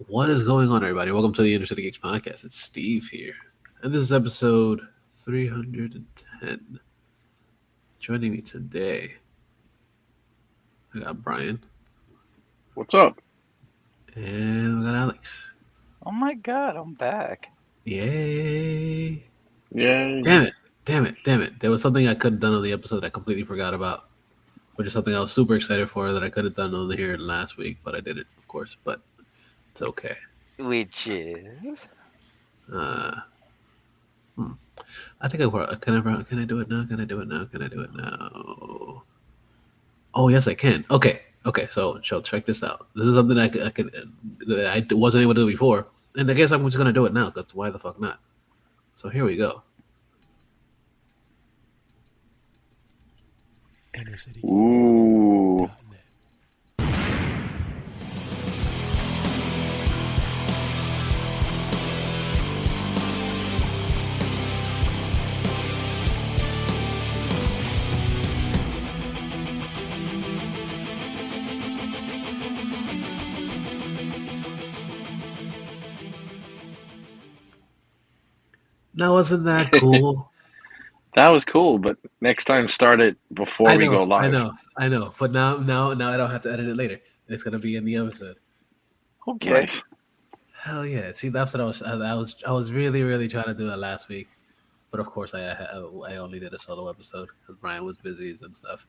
What is going on, everybody? Welcome to the InnerCityGeeks podcast. It's Steve here, and this is episode 310. Joining me today, I got Brian, What's up? and we got Alex. Oh my god, I'm back. Yay! Yay. Damn it. There was something I could have done on the episode I completely forgot about, which is something I was super excited for that I could have done on here last week, but I didn't, of course, but it's okay. Which is Uh, hmm. I think can I do it now? Can I do it now? Can I do it now? Oh yes, I can. Okay. So check this out. This is something I wasn't able to do before, and I guess I'm just gonna do it now. Because why the fuck not? So here we go. Ooh. Now wasn't that cool? That was cool, but next time start it before I we go know, I live. know, I know. But now I don't have to edit it later. It's gonna be in the episode. okay. Nice. Hell yeah! See, that's what I was really trying to do that last week, but of course I only did a solo episode because Brian was busy and stuff.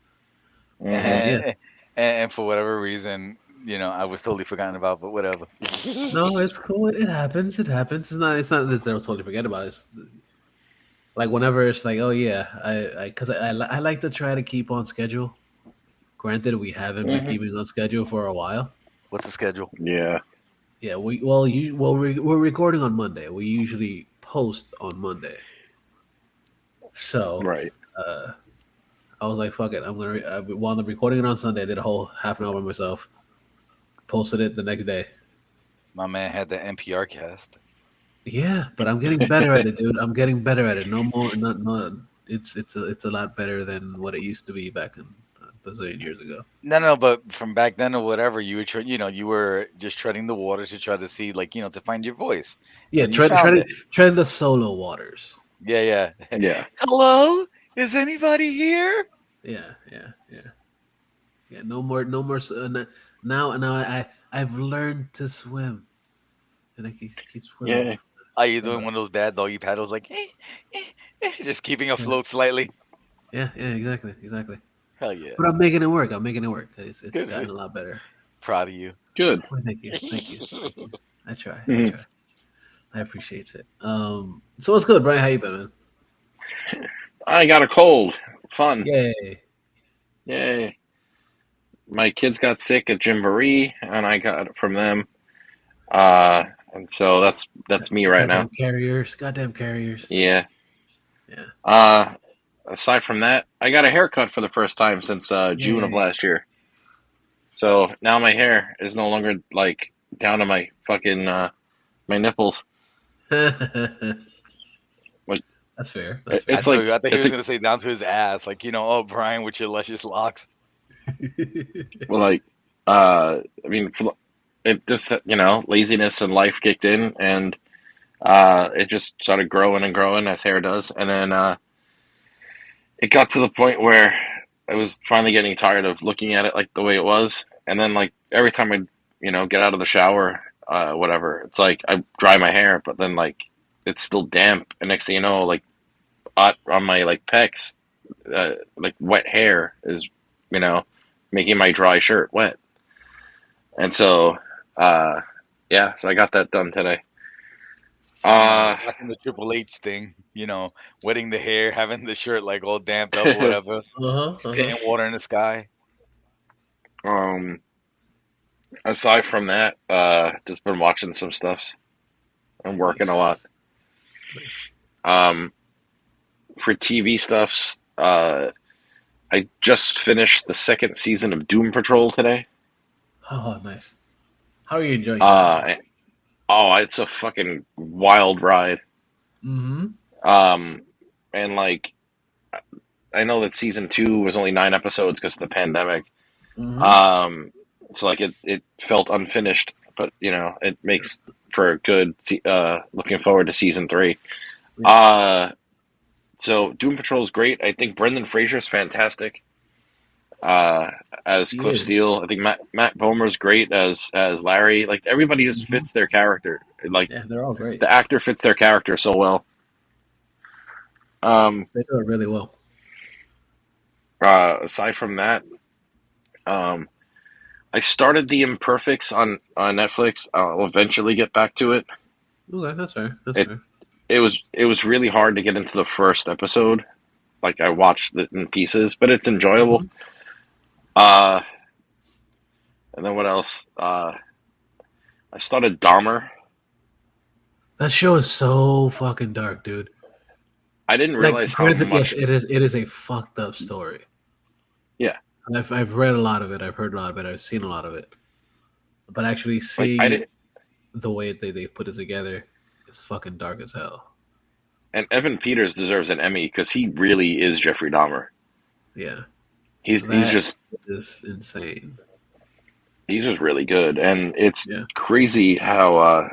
hmm And yeah, And for whatever reason, I was totally forgotten about, but whatever. no, it's cool. It happens. It happens. It's not that I was totally forget about it. It's like whenever it's like, oh yeah, I like to try to keep on schedule. Granted, we haven't been hmm keeping on schedule for a while. What's the schedule? Yeah. Yeah, we're recording on Monday. We usually post on Monday. So Right. uh, I was like, fuck it. I wound up recording it on Sunday. I did a whole half an hour by myself. Posted it the next day. My man had the NPR cast. Yeah, but I'm getting better at it, dude. I'm getting better at it. No more, not no. It's a lot better than what it used to be back in a bazillion years ago. No, but from back then or whatever, you were just treading the waters to try to see, like, to find your voice, Yeah, and you found it. treading the solo waters. Yeah. Yeah. Hello, is anybody here? Yeah. No more. Now I've learned to swim, and I keep swimming. Yeah. Are you doing So one of those bad doggy paddles, like, just keeping yeah, afloat slightly? yeah, exactly. Hell yeah, But I'm making it work. I'm making it work. It's good, gotten good. a lot better. Proud of you. Good. Well, thank you. I try. I Mhm. try. I appreciate it. So what's good, Brian? How you been, man? I got a cold. Fun. Yay! Yay. My kids got sick at Gymboree, and I got it from them. And so that's me right now. Goddamn carriers. Yeah. Yeah. Uh, Aside from that, I got a haircut for the first time since June of Yay! last year. So now my hair is no longer like down to my fucking my nipples. That's Like fair. That's I it's fair. thought, like I thought he it's was a gonna say down to his ass, like, oh, Brian with your luscious locks. well, like I mean it just laziness and life kicked in, and it just started growing and growing as hair does, and then it got to the point where I was finally getting tired of looking at it like the way it was, and then like every time I get out of the shower, whatever, it's like I dry my hair, but then like it's still damp, and next thing you know, like on my like pecs, like wet hair is you know making my dry shirt wet, and so uh, yeah, so I got that done today. Uh, Rocking the Triple H thing, wetting the hair, having the shirt like all damped up or whatever, Uh spitting water in the sky. um, aside from that, just been watching some stuff and working a lot. Nice. Nice. Um, for TV stuffs, I just finished the second season of Doom Patrol today. Oh, nice. How are you enjoying that? Uh, oh, it's a fucking wild ride. Mm-hmm. Um, and like, I know that season two was only 9 episodes because of the pandemic. Mm-hmm. Um, so like it felt unfinished. but it makes for a good. Looking forward to season 3. Yeah. So Doom Patrol is great. I think Brendan Fraser's fantastic uh, as He Cliff is. Steele. I think Matt Bomer's great as Larry. Like everybody just Hmm. fits their character. Like Yeah, they're all great. the actor fits their character so well. They do it really well. Aside from that, um, I started The Imperfects on Netflix. I'll eventually get back to it. Okay, that's fair. That's It fair. it was really hard to get into the first episode. Like I watched it in pieces, but it's enjoyable. Hmm. Uh, and then what else? I started Dahmer. That show is so fucking dark, dude. I didn't Like, realize how granted, yes, much. it is. It is a fucked up story. Yeah, I've read a lot of it. I've heard a lot of it. I've seen a lot of it. But actually like seeing I it didn't. the way they put it together is fucking dark as hell. And Evan Peters deserves an Emmy because he really is Jeffrey Dahmer. Yeah, He's that just is insane. he's just really good, and it's Yeah. crazy how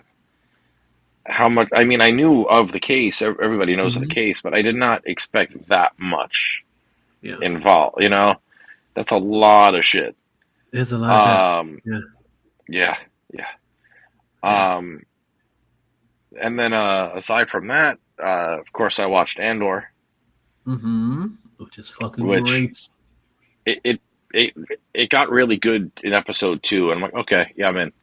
much. I mean, I knew of the case. Everybody knows of the Hmm. case, but I did not expect that much Yeah, involved. That's a lot of shit. it's a lot of death. Um, Yeah, yeah, yeah. yeah. Um, and then aside from that, of course, I watched Andor, Mm-hmm. Which is fucking which great. it it it, it got really good in episode 2, and I'm like, okay, yeah, I'm in.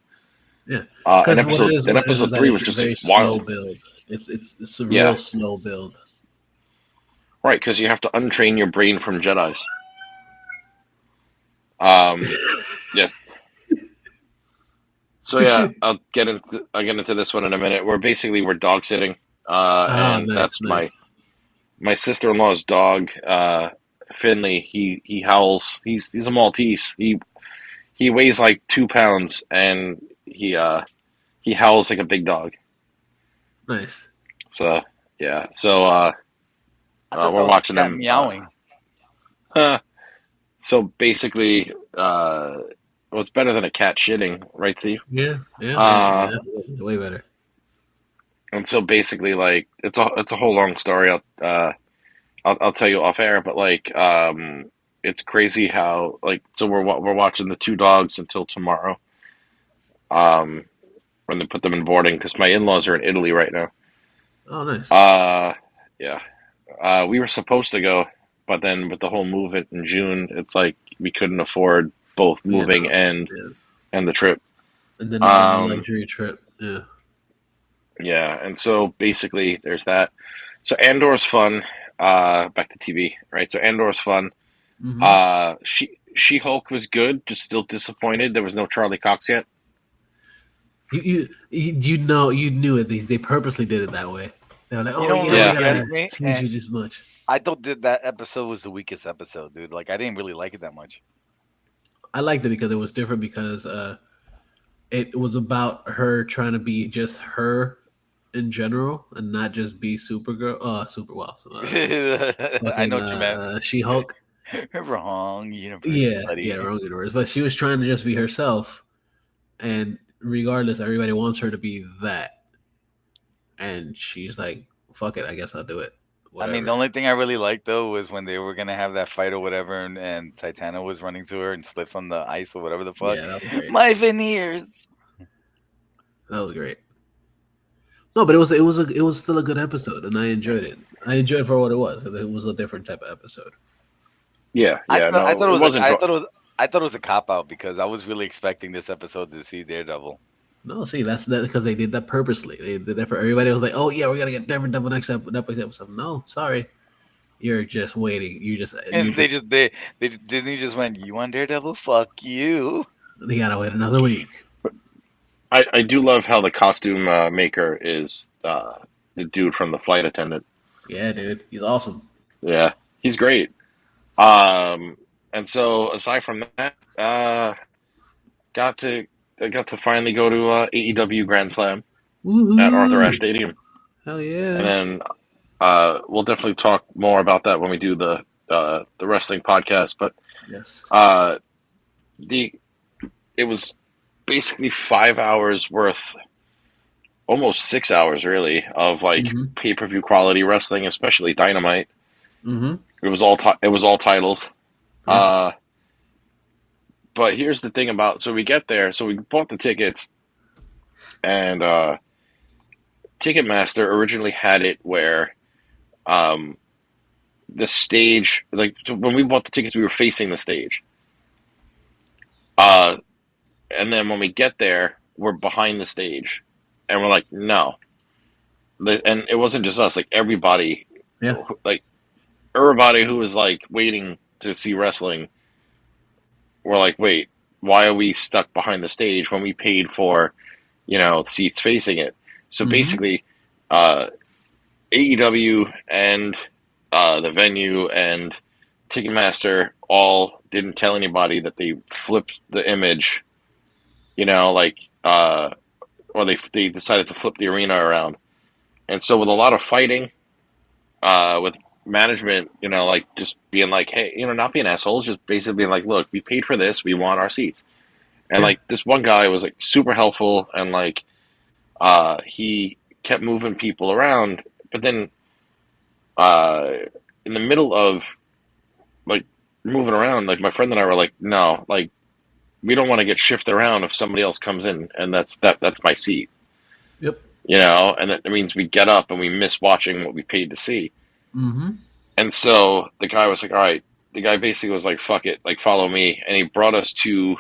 Yeah, And because episode what then it is episode that 3 it's was a just very slow wild, build. It's a real yeah, slow build. right, because you have to untrain your brain from Jedi's. Um, yes. So yeah, I'll get into this one in a minute. We're dog sitting, Ah, and nice, that's my nice. my sister-in-law's dog, Finley. He howls. He's a Maltese. He weighs like 2 pounds, and he howls like a big dog. Nice. So yeah, so I thought that we're was a watching cat him. meowing. So basically, well, it's better than a cat shitting, right, Steve? Yeah, yeah, yeah. Uh, That's way better. and so basically, like it's a whole long story. I'll tell you off air, but like it's crazy how like so we're watching the two dogs until tomorrow. Um, when they put them in boarding because my in-laws are in Italy right now. Oh, nice. Uh, yeah. We were supposed to go, but then with the whole move it in June, it's like we couldn't afford both Yeah, moving no. and Yeah. and the trip. And the Um, luxury trip. Yeah. yeah, and so basically there's that. So Andor's fun. Back to TV, right? So Andor's fun. Mm-hmm. She-Hulk was good, just still disappointed. There was no Charlie Cox yet. You knew it. They purposely did it that way. They were like, You oh know what yeah, really we Yeah, gotta gets me? tease you just much. I thought that episode was the weakest episode, dude. Like I didn't really like it that much. I liked it because it was different because it was about her trying to be just her in general and not just be Supergirl. Super well, I fucking know what you meant. She Hulk. Wrong universe, Yeah, yeah, buddy. wrong universe. But she was trying to just be herself, and regardless, everybody wants her to be that, and she's like, "Fuck it, I guess I'll do it." I mean, the Whatever. only thing I really liked though was when they were gonna have that fight or whatever, and Titana was running to her and slips on the ice or whatever the fuck. Yeah, that was great. My veneers. That was great. No, but it was still a good episode, and I enjoyed it. I enjoyed it for what it was. 'Cause it was a different type of episode. yeah, I yeah. thought I No, thought it it was a, wasn't. I thought it was a cop out because I was really expecting this episode to see Daredevil. No, see, that's that because they did that purposely. They did that for everybody. Was like, "Oh yeah, we're gonna get Devil next episode." No, sorry, you're just waiting. You're And just Disney just went, "You want Daredevil? Fuck you." they gotta wait another week. I do love how the costume maker is the dude from the flight attendant. Yeah, dude, he's awesome. Yeah, he's great. Um, and so aside from that, got to I got to finally go to AEW Grand Slam at Arthur Ashe Woohoo! Stadium, Hell and yeah! then we'll definitely talk more about that when we do the wrestling podcast. But Yes. uh, the it was basically 5 hours worth, almost 6 hours really, of like Mm-hmm. pay-per-view quality wrestling, especially Dynamite. Mm-hmm. It was all titles. Yeah. Uh, but here's the thing about, so we get there, so we bought the tickets, and Ticketmaster originally had it where um, the stage, like when we bought the tickets, we were facing the stage. Uh, and then when we get there, we're behind the stage, and we're like, no. And it wasn't just us; like Yeah. like everybody who was like waiting to see wrestling, were like, wait, why are we stuck behind the stage when we paid for, seats facing it? So Mm-hmm. basically, AEW and the venue and Ticketmaster all didn't tell anybody that they flipped the image, like, or they decided to flip the arena around. And so with a lot of fighting, with management, like just being like, hey, not being assholes, just basically being like, look, we paid for this, we want our seats. And Yeah. like this one guy was like super helpful, and like he kept moving people around, but then uh, in the middle of like moving around, like my friend and I were like, no, like we don't want to get shifted around if somebody else comes in, and that's my seat, Yep. and that means we get up and we miss watching what we paid to see. Mm-hmm. And so the guy was like, all right, the guy basically was like, fuck it, like follow me, and he brought us to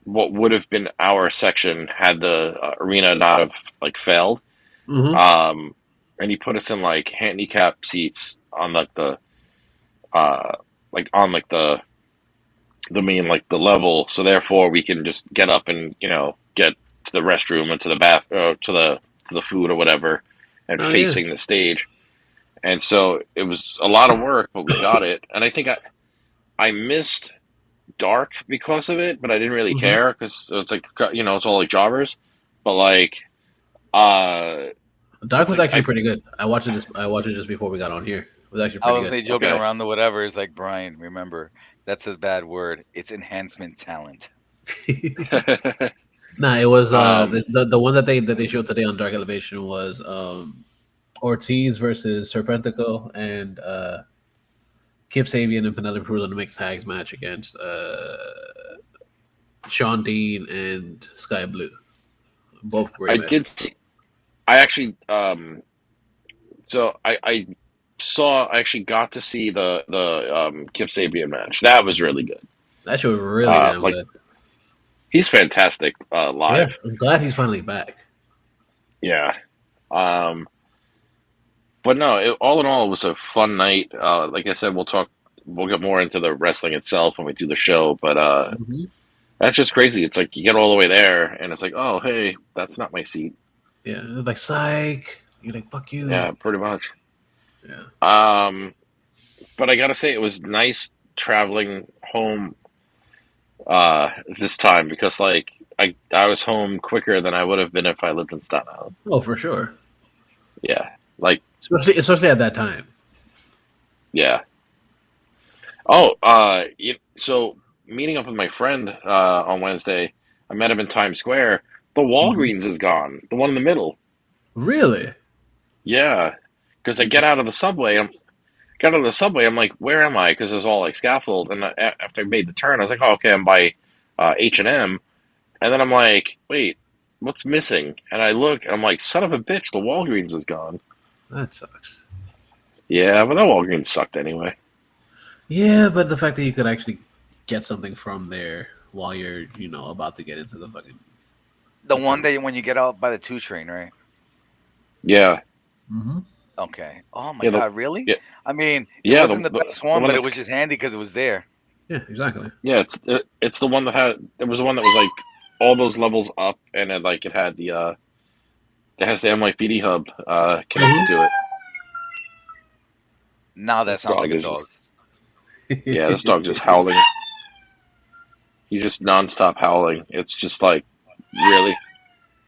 what would have been our section had the arena not have like failed. Mm-hmm. Um, and he put us in like handicap seats on like uh, on like the main like the level, so therefore we can just get up and get to the restroom and to the bath to the food or whatever, and Oh yeah. facing the stage. And so it was a lot of work, but we got it. And I think I missed dark because of it, but I didn't really Mm-hmm. care because it's like it's all like jobbers. But like uh, Dark it's was like actually pretty good. I watched it just before we got on here. It was actually I pretty was good. they joking okay. around or whatever. It's like Brian, remember that's his bad word. It's enhancement talent. Nah, it was um, the ones that they showed today on Dark Elevation was Ortiz versus Serpentico and Kip Sabian and Penelope Cruz in a mixed tags match against Sean Dean and Sky Blue. Both I great did. matches. I actually so I actually got to see the Kip Sabian match. That was really good. That shit was really damn Like good. he's fantastic Yeah, live. I'm glad he's finally back. Yeah. Um, but no, all in all, it was a fun night. Like I said, we'll get more into the wrestling itself when we do the show. But Hmm. that's just crazy. It's like you get all the way there, and it's like, oh, hey, that's not my seat. Yeah, it was like psych. You're like fuck you. Yeah, pretty much. Yeah. Um, but I gotta say, it was nice traveling home this time because like I was home quicker than I would have been if I lived in Staten Island. Oh, for sure. Yeah, like Especially at that time. yeah. Oh, so meeting up with my friend on Wednesday, I met him in Times Square. The Hmm. Walgreens is gone. The one in the middle. Really Yeah, because I interesting. got out of the subway. I'm like, where am I? Because it's all like scaffold. And after I made the turn, I was like, oh, okay, I'm by H&M. And then I'm like, wait, what's missing? And I look, and I'm like, son of a bitch, the Walgreens is gone. That sucks. Yeah, but that Walgreens sucked anyway. Yeah, but the fact that you could actually get something from there while you're, about to get into the fucking The the one terminal. that when you get out by the two train, right? Yeah, Hmm. Okay. Oh my yeah, God, really? yeah, I mean, it yeah, wasn't the best the one, one but it that's was just handy because it was there. Yeah, exactly. yeah, it's the one that had there was the one that was like all those levels up, and it had the it has the NYPD hub connected Hmm. to it. Now that This sounds dog like a is dog. just yeah, this dog just howling. He's just nonstop howling. It's just like really.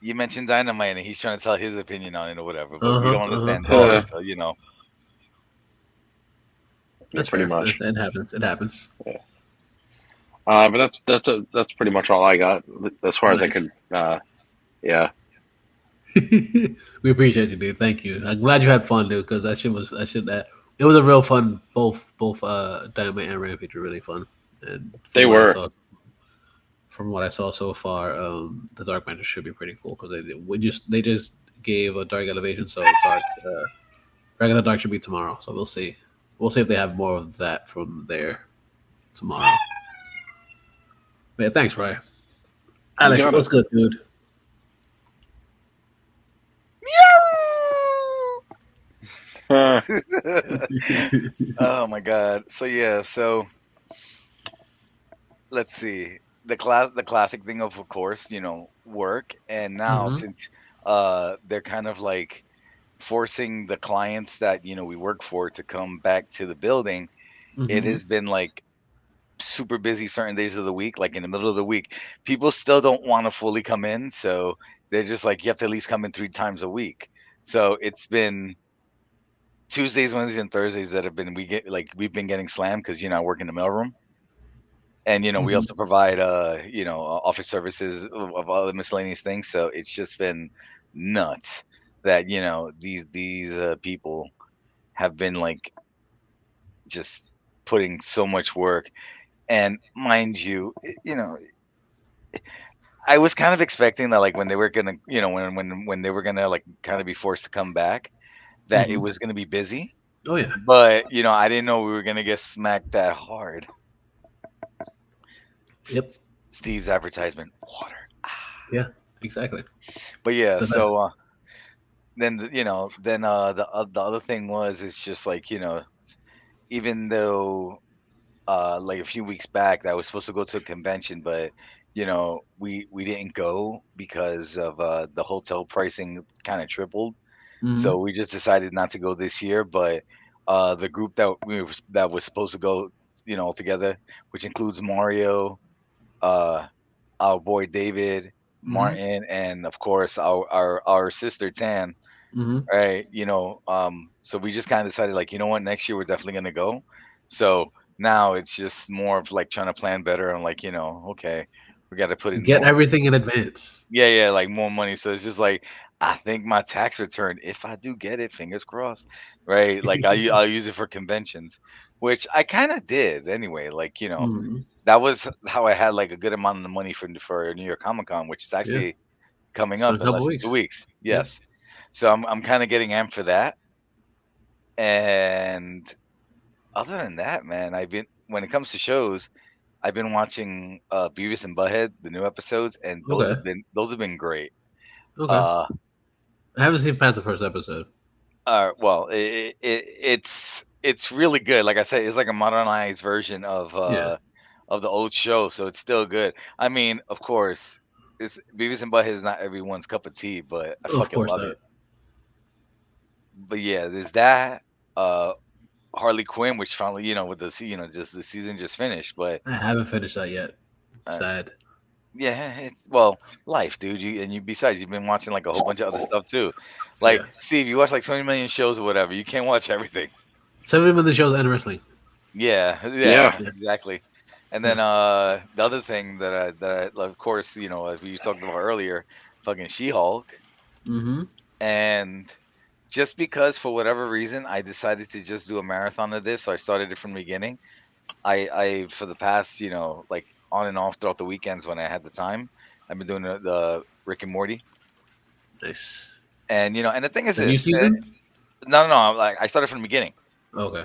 You mentioned Dynamite, and he's trying to tell his opinion on it or whatever, but we Uh-huh. don't Uh-huh. understand Yeah, dogs, so yeah, That's pretty fair. much. It happens. It happens. Yeah. But that's pretty much all I got as far as I could. Nice. Yeah, We appreciate you, dude. Thank you. I'm glad you had fun, dude. Because that shit that it was a real fun. Both Dynamite and Rampage were really fun. And they were. from what I saw so far, the Dark Matches should be pretty cool because they just gave a Dark Elevation, so Dragon of the Dark should be tomorrow. So we'll see. We'll see if they have more of that from there tomorrow. But yeah, thanks, Brian. You Alex, got it. what's good, dude? Uh, Oh my god. So yeah, so let's see. The classic thing of course, work, and now Mm-hmm. since they're kind of like forcing the clients that, we work for to come back to the building, it Mm-hmm. has been like super busy certain days of the week, like in the middle of the week. People still don't want to fully come in, so they're just like you have to at least come in 3 times a week. So it's been Tuesdays, Wednesdays, and Thursdays that have been we've been getting slammed because I work in the mailroom, and we Mm-hmm. also provide office services of other miscellaneous things. So it's just been nuts that these people have been like just putting so much work. And mind you, I was kind of expecting that, like when they were gonna, when they were gonna like kind of be forced to come back, that it Mm-hmm. was gonna be busy. Oh yeah. But I didn't know we were gonna get smacked that hard. Yep. Steve's advertisement, water. Yeah. Exactly. But It's yeah, the so best. the other thing was it's just like even though like a few weeks back that I was supposed to go to a convention, but we didn't go because of the hotel pricing kind of tripled. Mm-hmm. So we just decided not to go this year. But the group that was supposed to go, together, which includes Mario, uh, our boy David, Mm-hmm. Martin, and of course our sister Tan. Mm-hmm. Right. So we just kind of decided, like, what, next year we're definitely gonna go. So now it's just more of like trying to plan better and like, okay, we got to put in Get more. everything in advance. Yeah, yeah, like more money. So it's just like I think my tax return, if I do get it, fingers crossed, right? Like I'll use it for conventions, which I kind of did anyway. Like Mm-hmm. that was how I had like a good amount of the money for New York Comic Con, which is Yeah. actually coming So in up a in couple less than two weeks. weeks. Yeah. Yes, so I'm kind of getting amped for that. And other than that, man, I've been when it comes to shows, I've been watching Beavis and Butthead, the new episodes, and Okay. those have been great. Okay. Uh, I haven't seen past the first episode. well, it's really good. Like I said, it's like a modernized version Yeah. of the old show, so it's still good. I mean, of course, it's Beavis and Butthead is not everyone's cup of tea, but I Of fucking course love not. it. But yeah, there's that. Uh, Harley Quinn, which finally, with just the season just finished, but I haven't finished that yet. uh, Sad. yeah, it's life, dude. You besides you've been watching like a whole bunch of other stuff too. Like Yeah. Steve, you watch like 20 million shows or whatever. You can't watch everything. 70 minute shows and wrestling. Yeah, yeah, yeah. Yeah. exactly. And Yeah. then the other thing of course, as we talked about earlier, fucking She-Hulk. Mm-hmm. And just because for whatever reason I decided to just do a marathon of this, so I started it from the beginning. I for the past, like on and off throughout the weekends when I had the time, I've been doing the Rick and Morty. Nice. And and the thing is The new this, season? no, no, no, like I started from the beginning. Okay.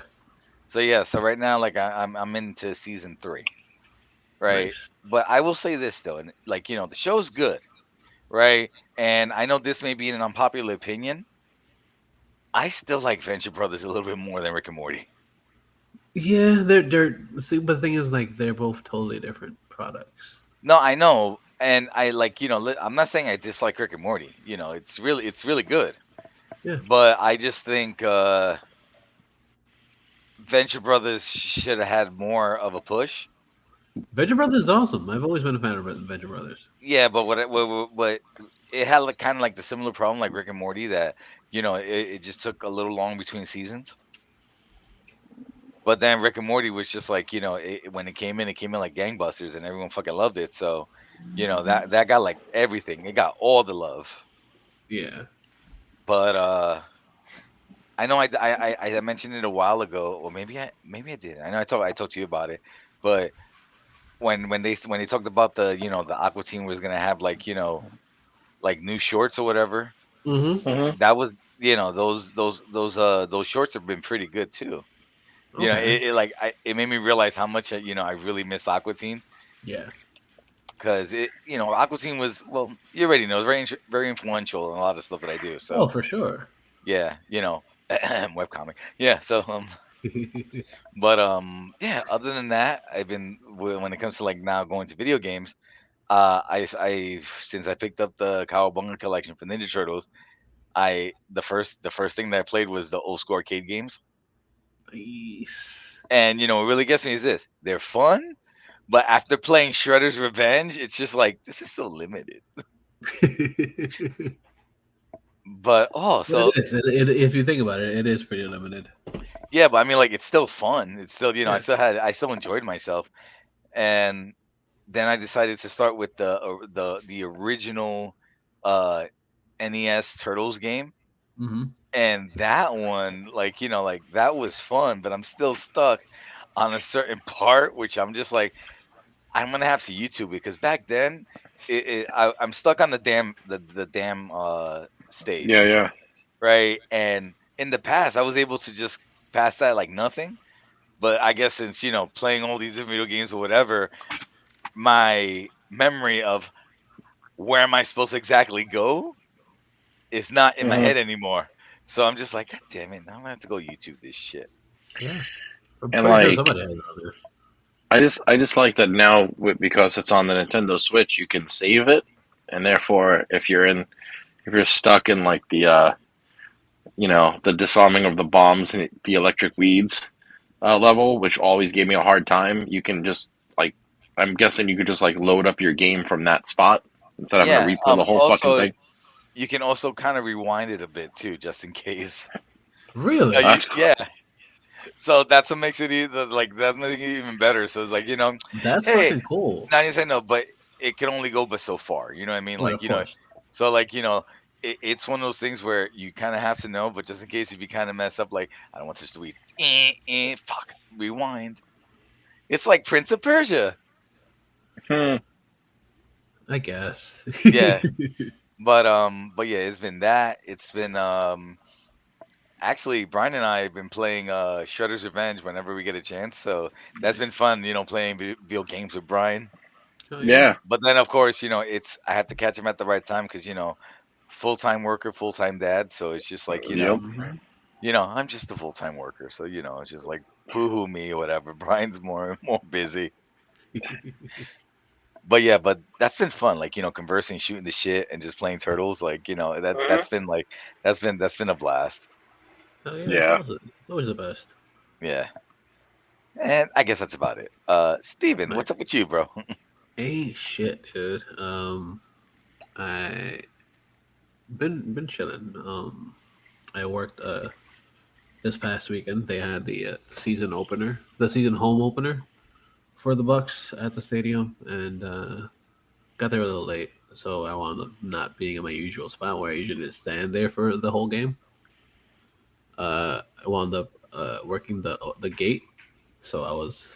So yeah, so right now like I'm into season 3, right? Nice. But I will say this though, and like the show's good, right? And I know this may be an unpopular opinion. I still like Venture Brothers a little bit more than Rick and Morty. Yeah, they're see, but the thing is, like, they're both totally different products. No, I know, and I like I'm not saying I dislike Rick and Morty. It's really good, Yeah. but I just think Venture Brothers should have had more of a push. Venture Brothers is awesome. I've always been a fan of Venture Brothers. Yeah, but what it had like kind of like the similar problem like Rick and Morty that it just took a little long between seasons. But then Rick and Morty was just like, when it came in like gangbusters, and everyone fucking loved it. So, that got like everything. It got all the love. Yeah. But I know I mentioned it a while ago, or maybe I did. I know I talked to you about it, but when they talked about the Aqua team was gonna have like like new shorts or whatever, Mm-hmm. Hmm. that was those shorts have been pretty good too. Okay. It made me realize how much I really miss Aqua Teen, Yeah. because Aqua Teen was, well, you already know, very influential in a lot of stuff that I do. Oh, So for sure. yeah, webcomic. Yeah, so but yeah, other than that, when it comes to like now going to video games, I since I picked up the Cowabunga collection for Ninja Turtles, I the first thing that I played was the old school arcade games. Nice. And what really gets me is this: they're fun, but after playing Shredder's Revenge, it's just like, this is so limited. But But it is. If you think about it, it is pretty limited. yeah, but I mean, like, it's still fun. It's still, Yeah. I still enjoyed myself. And then I decided to start with the original uh NES Turtles game. Mm-hmm. And that one, like, like, that was fun, but I'm still stuck on a certain part, which I'm just like, I'm gonna have to YouTube, because back then, I'm stuck on the damn Yeah, stage, yeah. right? And in the past, I was able to just pass that like nothing. But I guess since playing all these different video games or whatever, my memory of where am I supposed to exactly go is not in my Hmm. head anymore. So I'm just like, God damn it! Now I'm gonna have to go YouTube this shit. Yeah. I'm And pretty sure like, somebody has it on there. I just like that now because it's on the Nintendo Switch, you can save it, and therefore, if you're stuck in like the disarming of the bombs and the electric weeds level, which always gave me a hard time, you can just like, I'm guessing you could just like load up your game from that spot instead of having Yeah. to replay the whole fucking Also, thing. you can also kind of rewind it a bit too, just in case. So Really? That's yeah. So that's what makes it that's making it even better. So it's like, That's hey, fucking cool. not even say no, but it can only go but so far. You know what I mean? Oh, Like, of course. so like, it's one of those things where you kind of have to know, but just in case if you kind of mess up, like, I don't want this to be fuck, rewind. It's like Prince of Persia. hmm. I guess. Yeah. But yeah, it's been that. It's been actually, Brian and I have been playing Shredder's Revenge whenever we get a chance. So that's been Nice. fun, playing video games with Brian. Oh yeah. Yeah. But then, of course, I have to catch him at the right time, because full time worker, full time dad. So it's just like, Yep. Mm-hmm. I'm just a full time worker. So it's just like, boo hoo me or whatever. Brian's more busy. But yeah, but that's been fun. Like, conversing, shooting the shit, and just playing turtles. Like, Mhm. that's been like that's been a blast. Oh yeah. It's Yeah. awesome. It's always the best. Yeah. And I guess that's about it. Steven, Right. what's up with you, bro? Ain't shit, dude. I been chilling. I worked this past weekend. They had the season opener, the season home opener for the Bucks at the stadium, and got there a little late. So I wound up not being in my usual spot where I usually just stand there for the whole game. I wound up working the gate, so I was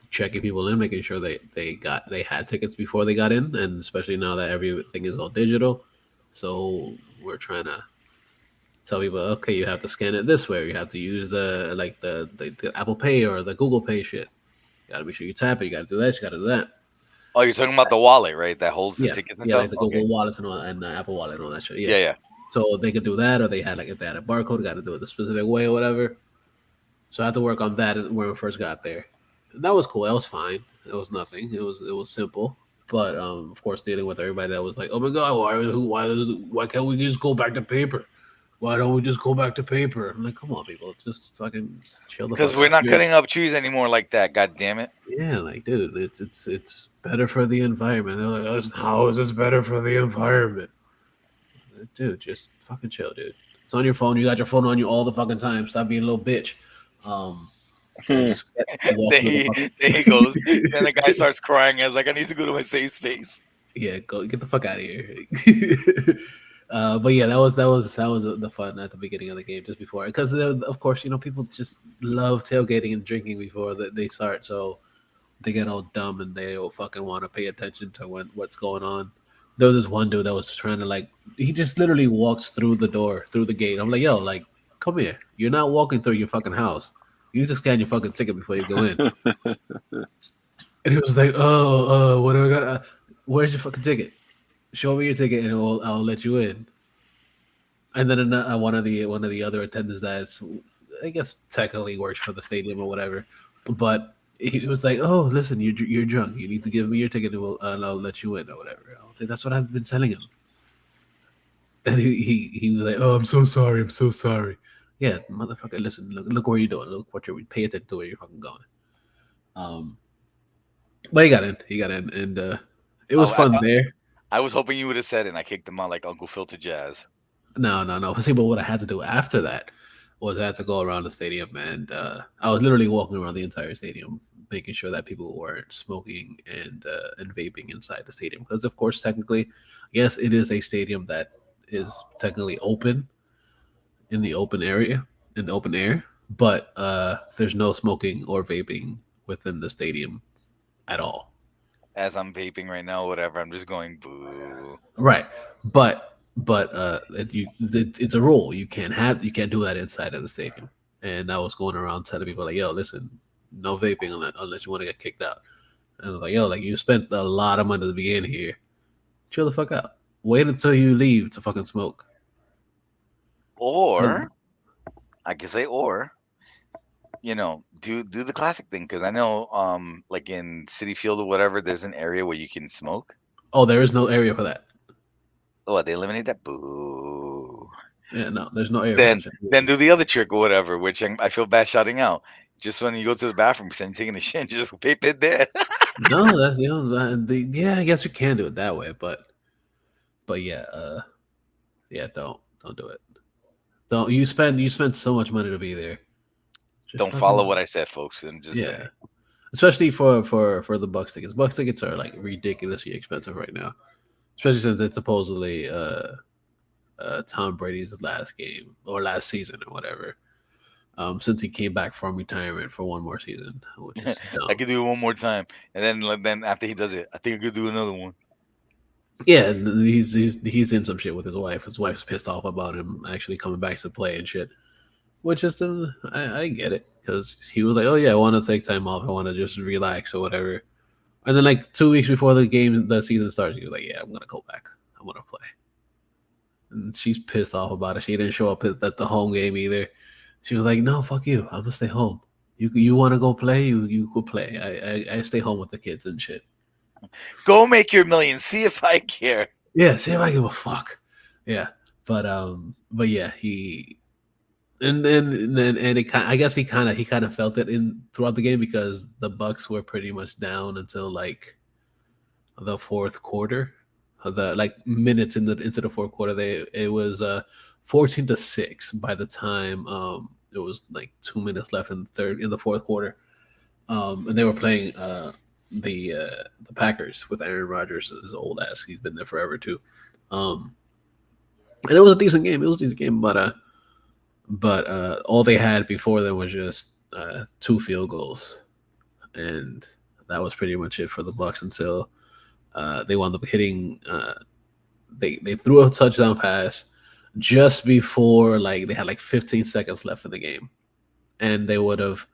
checking people in, making sure they had tickets before they got in, and especially now that everything is all digital, so we're trying to tell people, okay, you have to scan it this way, or you have to use the Apple Pay or the Google Pay shit. You gotta make sure you tap it. You gotta do this. You gotta do that. Oh, you're talking about the wallet, right? That holds the Yeah, tickets and yeah, stuff. like the Okay. Google wallets and all, and the Apple Wallet and all that shit. Yeah. Yeah, yeah. So they could do that, or they had like if they had a barcode, got to do it the specific way or whatever. So I had to work on that when we first got there. That was cool. That was fine. It was nothing. It was simple. But of course, dealing with everybody that was like, "Oh my god, why can't we just go back to paper? Why don't we just go back to paper?" I'm like, "Come on, people, just fucking chill the Because fuck we're out." not cutting up trees anymore like that. God damn it. Yeah, like, dude, it's better for the environment. They're like, "How is this better for the environment?" Dude, just fucking chill, dude. It's on your phone. You got your phone on you all the fucking time. Stop being a little bitch. Um, and Hmm. just walk Then through the he fucking. then he goes. Then the guy starts crying. I was like, I need to go to my safe space. Yeah, go get the fuck out of here. But yeah, that was the fun at the beginning of the game, just before, because of course people just love tailgating and drinking before they start, so they get all dumb and they don't fucking want to pay attention to what's going on. There was this one dude that was trying to he just literally walks through the door, through the gate. I'm like, yo, like, come here. You're not walking through your fucking house. You need to scan your fucking ticket before you go in. And he was like, oh, what do I got? Where's your fucking ticket? Show me your ticket and I'll let you in. And then one of the other attendants that's, I guess, technically works for the stadium or whatever, but he was like, "Oh, listen, you're drunk. You need to give me your ticket and I'll let you in or whatever." I was like, "That's what I've been telling him." And he was like, "Oh, I'm so sorry. I'm so sorry." Yeah, motherfucker. Listen, look where you're doing. Look what you're. Pay attention to where you're fucking going. Um, but he got in. He got in, and it was Oh, fun there. I was hoping you would have said it, and I kicked him out like Uncle Phil to Jazz. No, no, no. See, but what I had to do after that was I had to go around the stadium, and I was literally walking around the entire stadium, making sure that people weren't smoking and vaping inside the stadium. Because, of course, technically, yes, it is a stadium that is technically open in the open area, in the open air, but there's no smoking or vaping within the stadium at all. As I'm vaping right now, whatever, I'm just going boo. Right, it's a rule. You can't do that inside of the stadium. And I was going around telling people like, "Yo, listen, no vaping unless you want to get kicked out." And I was like, "Yo, like you spent a lot of money to be in here. Chill the fuck out. Wait until you leave to fucking smoke." 'Cause- Or I can say, or do the classic thing because I know, like in City Field or whatever, there's an area where you can smoke. oh, there is no area for that. Oh, they eliminate that. Boo. Yeah, no, there's no area for that Then shit. then do the other trick or whatever, which I feel bad shouting out. Just when you go to the bathroom, pretend you're taking a shit, just vape it there. No, that's yeah. I guess you can do it that way, but yeah, yeah. Don't do it. Don't you spend so much money to be there. Just Don't follow fucking what I said, folks. I'm just yeah. saying. Especially for the Bucks tickets. Bucks tickets are like ridiculously expensive right now, especially since it's supposedly Tom Brady's last game or last season or whatever. Since he came back from retirement for one more season, which is I dumb. could do it one more time, and then after he does it, I think I could do another one. Yeah, and he's in some shit with his wife. His wife's pissed off about him actually coming back to play and shit. Which is I get it because he was like, oh yeah, I want to take time off. I want to just relax or whatever. And then like 2 weeks before the season starts, he was like, yeah, I'm gonna go back. I'm gonna play. And she's pissed off about it. She didn't show up at the home game either. She was like, "No, fuck you. I'm gonna stay home. You want to go play? You go play. I stay home with the kids and shit. Go make your million. See if I care. Yeah, see if I give a fuck. Yeah, but yeah, he and it kind. I guess he kind of felt it in throughout the game because the Bucks were pretty much down until like the fourth quarter. The like minutes into the fourth quarter, it was 14-6 by the time it was like 2 minutes left in the fourth quarter. And they were playing the Packers with Aaron Rodgers, his old ass. He's been there forever too. Um, and it was a decent game. It was a decent game, but all they had before them was just two field goals, and that was pretty much it for the Bucks until they wound up hitting. They threw a touchdown pass just before like they had like 15 seconds left in the game, and they would have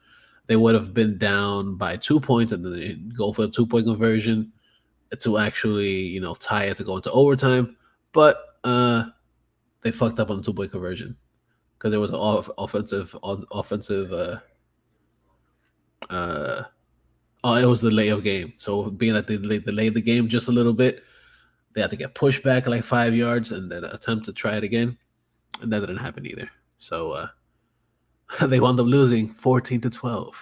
been down by 2 points, and then they go for a 2 point conversion to actually tie it to go into overtime. But they fucked up on the 2 point conversion because there was an offensive. Uh, oh, it was the layup game. So being that they delayed the game just a little bit, they had to get pushed back like 5 yards and then attempt to try it again, and that didn't happen either. So they wound up losing 14-12.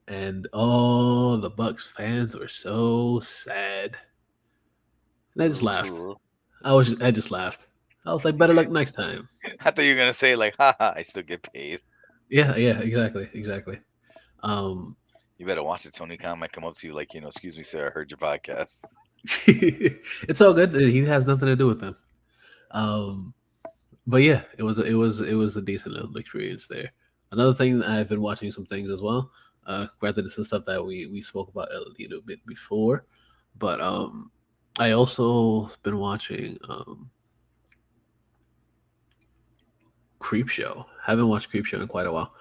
And all the Bucks fans were so sad. And I just laughed. Cool. I just laughed. I was like, better luck next time. I thought you were gonna say like, haha, I still get paid. Yeah, yeah, exactly. Um, You better watch it. Tony Khan might come up to you like, excuse me, sir, I heard your podcast. it's all good. He has nothing to do with them. Um, but yeah, it was a decent little experience there. Another thing, I've been watching some things as well. Granted, this is stuff that we spoke about a little bit before, but I also been watching Creep Show. Haven't watched Creep Show in quite a while,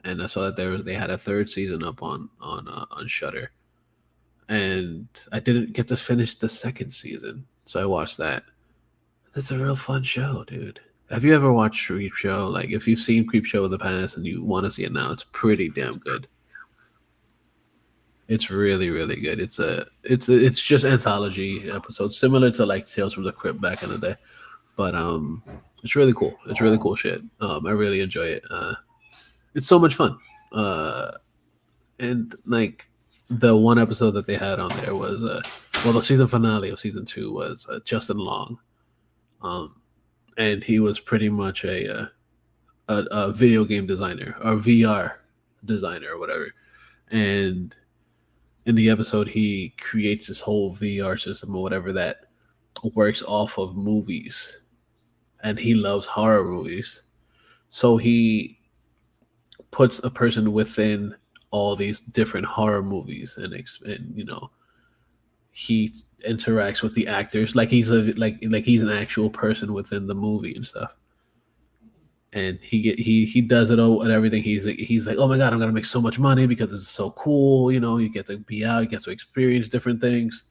and I saw that they had a third season up on Shutter, and I didn't get to finish the second season, so I watched that. It's a real fun show, dude. Have you ever watched Creep Show? Like, if you've seen Creep Show in the past and you want to see it now, it's pretty damn good. It's really, really good. It's just anthology episodes, similar to like Tales from the Crypt back in the day. But it's really cool. It's really cool shit. I really enjoy it. It's so much fun. And like the one episode that they had on there was well, the season finale of season two was Justin Long. Um, and he was pretty much a video game designer or VR designer or whatever. And in the episode, he creates this whole VR system or whatever that works off of movies, and he loves horror movies. So he puts a person within all these different horror movies, and he interacts with the actors like he's an actual person within the movie and stuff. And he does it all and everything. He's like, oh my god, I'm gonna make so much money because it's so cool. You get to be out, you get to experience different things.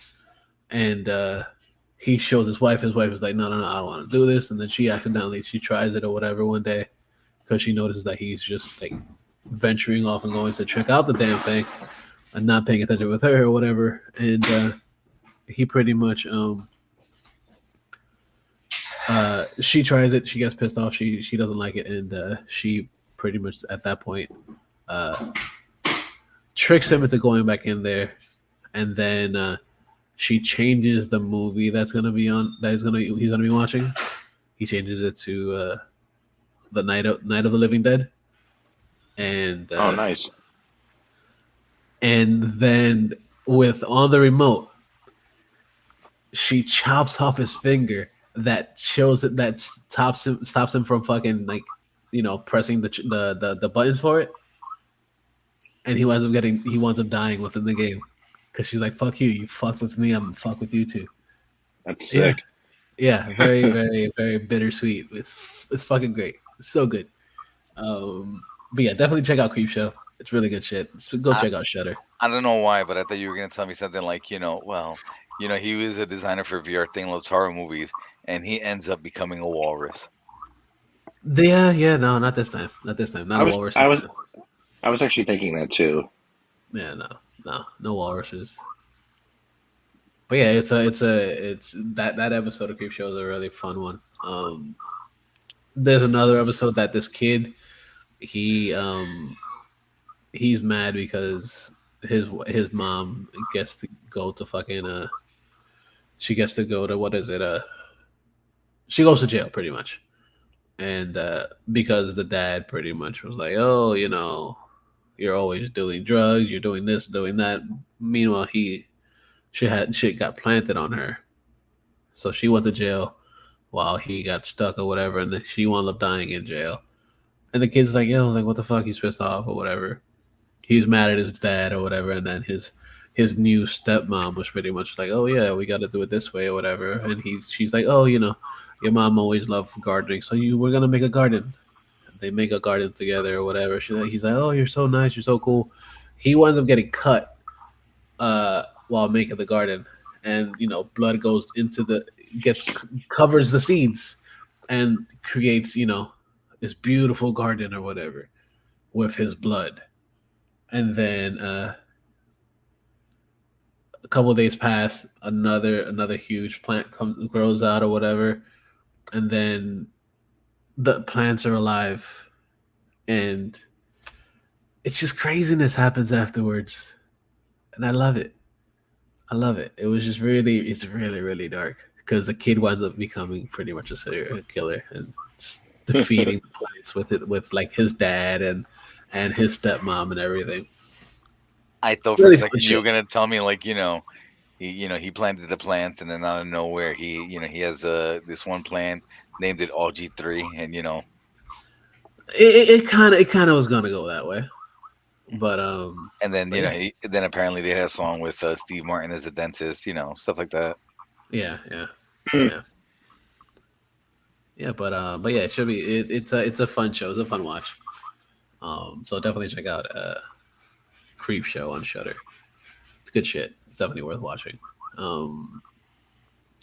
And he shows his wife. His wife is like, no, no, no, I don't want to do this. And then she tries it or whatever one day because she notices that he's just like venturing off and going to check out the damn thing and not paying attention with her or whatever. And he pretty much she tries it. She gets pissed off. She doesn't like it, and she pretty much at that point uh, tricks him into going back in there, and then she changes the movie that's gonna be on. He's gonna be watching. He changes it to the Night of the Living Dead, and Oh, nice. then with on the remote, she chops off his finger that shows it that stops him from fucking like pressing the buttons for it, and he winds up dying within the game because she's like, fuck you, you fucked with me, I'm gonna fuck with you too. That's Yeah, sick. yeah, very very very bittersweet. It's fucking great. It's so good. But yeah, definitely check out Creep Show. It's really good shit. Go I, check out Shutter. I don't know why, but I thought you were gonna tell me something like, well, he was a designer for VR thing, loves horror movies, and he ends up becoming a walrus. Yeah, yeah, no, not this time. Not this time. Not I a was walrus I this was time. I was actually thinking that too. Yeah, no walruses. But yeah, it's that episode of Creep Show is a really fun one. There's another episode that this kid he he's mad because his mom gets to go to fucking she gets to go to what is it she goes to jail pretty much, and because the dad pretty much was like, oh, you're always doing drugs, you're doing this, doing that. Meanwhile, she had shit got planted on her, so she went to jail while he got stuck or whatever, and then she wound up dying in jail. And the kid's like, yo, like what the fuck? He's pissed off or whatever. He's mad at his dad or whatever, and then his new stepmom was pretty much like, oh yeah, we got to do it this way or whatever. And she's like, oh, your mom always loved gardening, so we're gonna make a garden. They make a garden together or whatever. He's like, oh, you're so nice, you're so cool. He winds up getting cut while making the garden, and blood goes into covers the seeds and creates this beautiful garden or whatever with his blood. And then a couple of days pass, another huge plant grows out or whatever, and then the plants are alive, and it's just craziness happens afterwards, and I love it. I love it. It's really, really dark because the kid winds up becoming pretty much a serial killer and defeating the plants with like his dad, and and his stepmom and everything. I thought for a Really fun second you show. were gonna tell me like he planted the plants and then out of nowhere he has this one plant named it OG3 and It kind of was gonna go that way, but and then but yeah, then apparently they had a song with Steve Martin as a dentist, stuff like that. yeah, yeah, Hmm. yeah, yeah. But yeah, it should be. It's a fun show. It's a fun watch. So definitely check out Creep Show on Shutter. It's good shit. It's definitely worth watching. Um,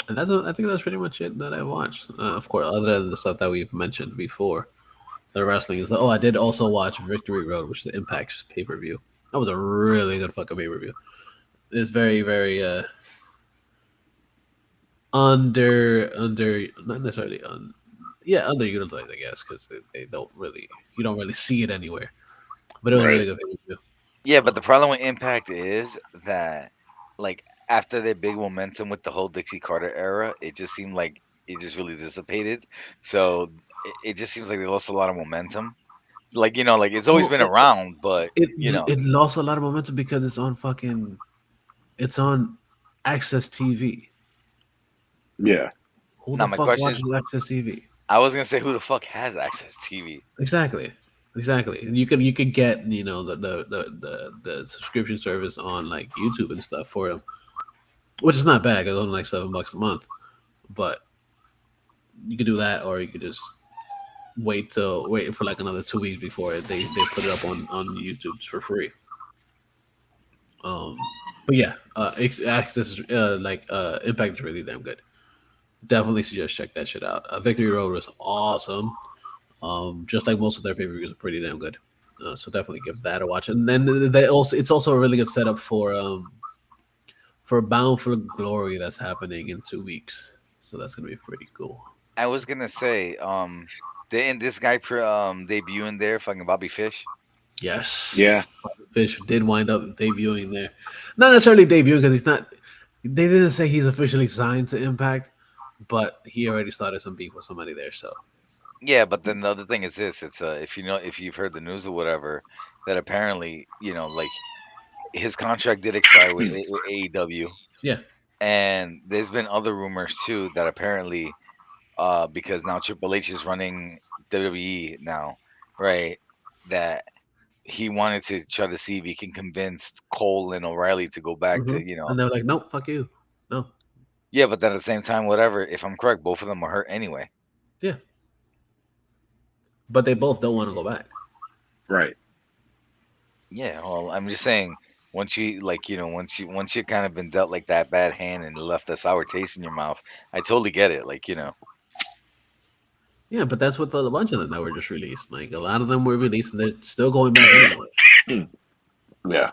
and I think that's pretty much it that I watched. Of course, other than the stuff that we've mentioned before, the wrestling is. Oh, I did also watch Victory Road, which is the Impact's pay per view. That was a really good fucking pay per view. It's very very under not necessarily yeah, underutilized, I guess, because they don't really you don't really see it anywhere. But it was a Right. really good pay per view. Yeah, but the problem with Impact is that, like, after their big momentum with the whole Dixie Carter era, it just seemed like it just really dissipated. So it just seems like they lost a lot of momentum. So, like, like it's always Well, been around, but it lost a lot of momentum because it's on Access TV. Yeah. Who now the my fuck question is, watches Access TV? I was gonna say, who the fuck has access to TV? Exactly. Exactly. You could get the subscription service on like YouTube and stuff for them, which is not bad. It's only like $7 a month, but you could do that, or you could just wait for like another 2 weeks before they put it up on YouTube for free. Um, but yeah, Access Impact is really damn good. Definitely suggest check that shit out. Victory Road was awesome. Just like most of their pay per views are pretty damn good. So definitely give that a watch. And then it's also a really good setup for Bound for Glory that's happening in 2 weeks. So that's gonna be pretty cool. I was gonna say, didn't this guy debut in there, fucking Bobby Fish? Yes, Yeah. Fish did wind up debuting there. Not necessarily debuting because he's not. They didn't say he's officially signed to Impact, but he already started some beef with somebody there. So Yeah, but then the other thing is this: it's if you've heard the news or whatever, that apparently like his contract did expire with, with AEW, yeah. and there's been other rumors too that apparently, because now Triple H is running WWE now, right? That he wanted to try to see if he can convince Cole and O'Reilly to go back Hmm. to And they're like, nope, fuck you, no, yeah, but then at the same time, whatever. If I'm correct, both of them were hurt anyway. yeah. But they both don't want to go back. Right. Yeah, well, I'm just saying, once you once you kind of been dealt like that bad hand and left a sour taste in your mouth, I totally get it. Like, Yeah, but that's what a bunch of them that were just released. Like a lot of them were released, and they're still going back anyway. Hmm. Yeah.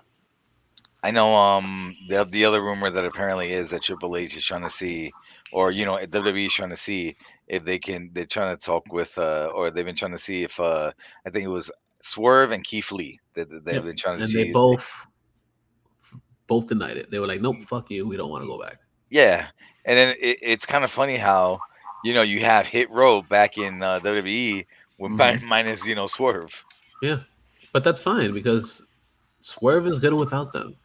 I know the other rumor that apparently is that Triple H is trying to see, or WWE is trying to see if they're trying to talk with or they've been trying to see if I think it was Swerve and Keith Lee that they've Yep, been trying to and they see. both denied it. They were like, nope, fuck you, we don't want to go back. Yeah, and then it's kind of funny how you have Hit Row back in WWE with Hmm. minus Swerve. Yeah, but that's fine because Swerve is good without them.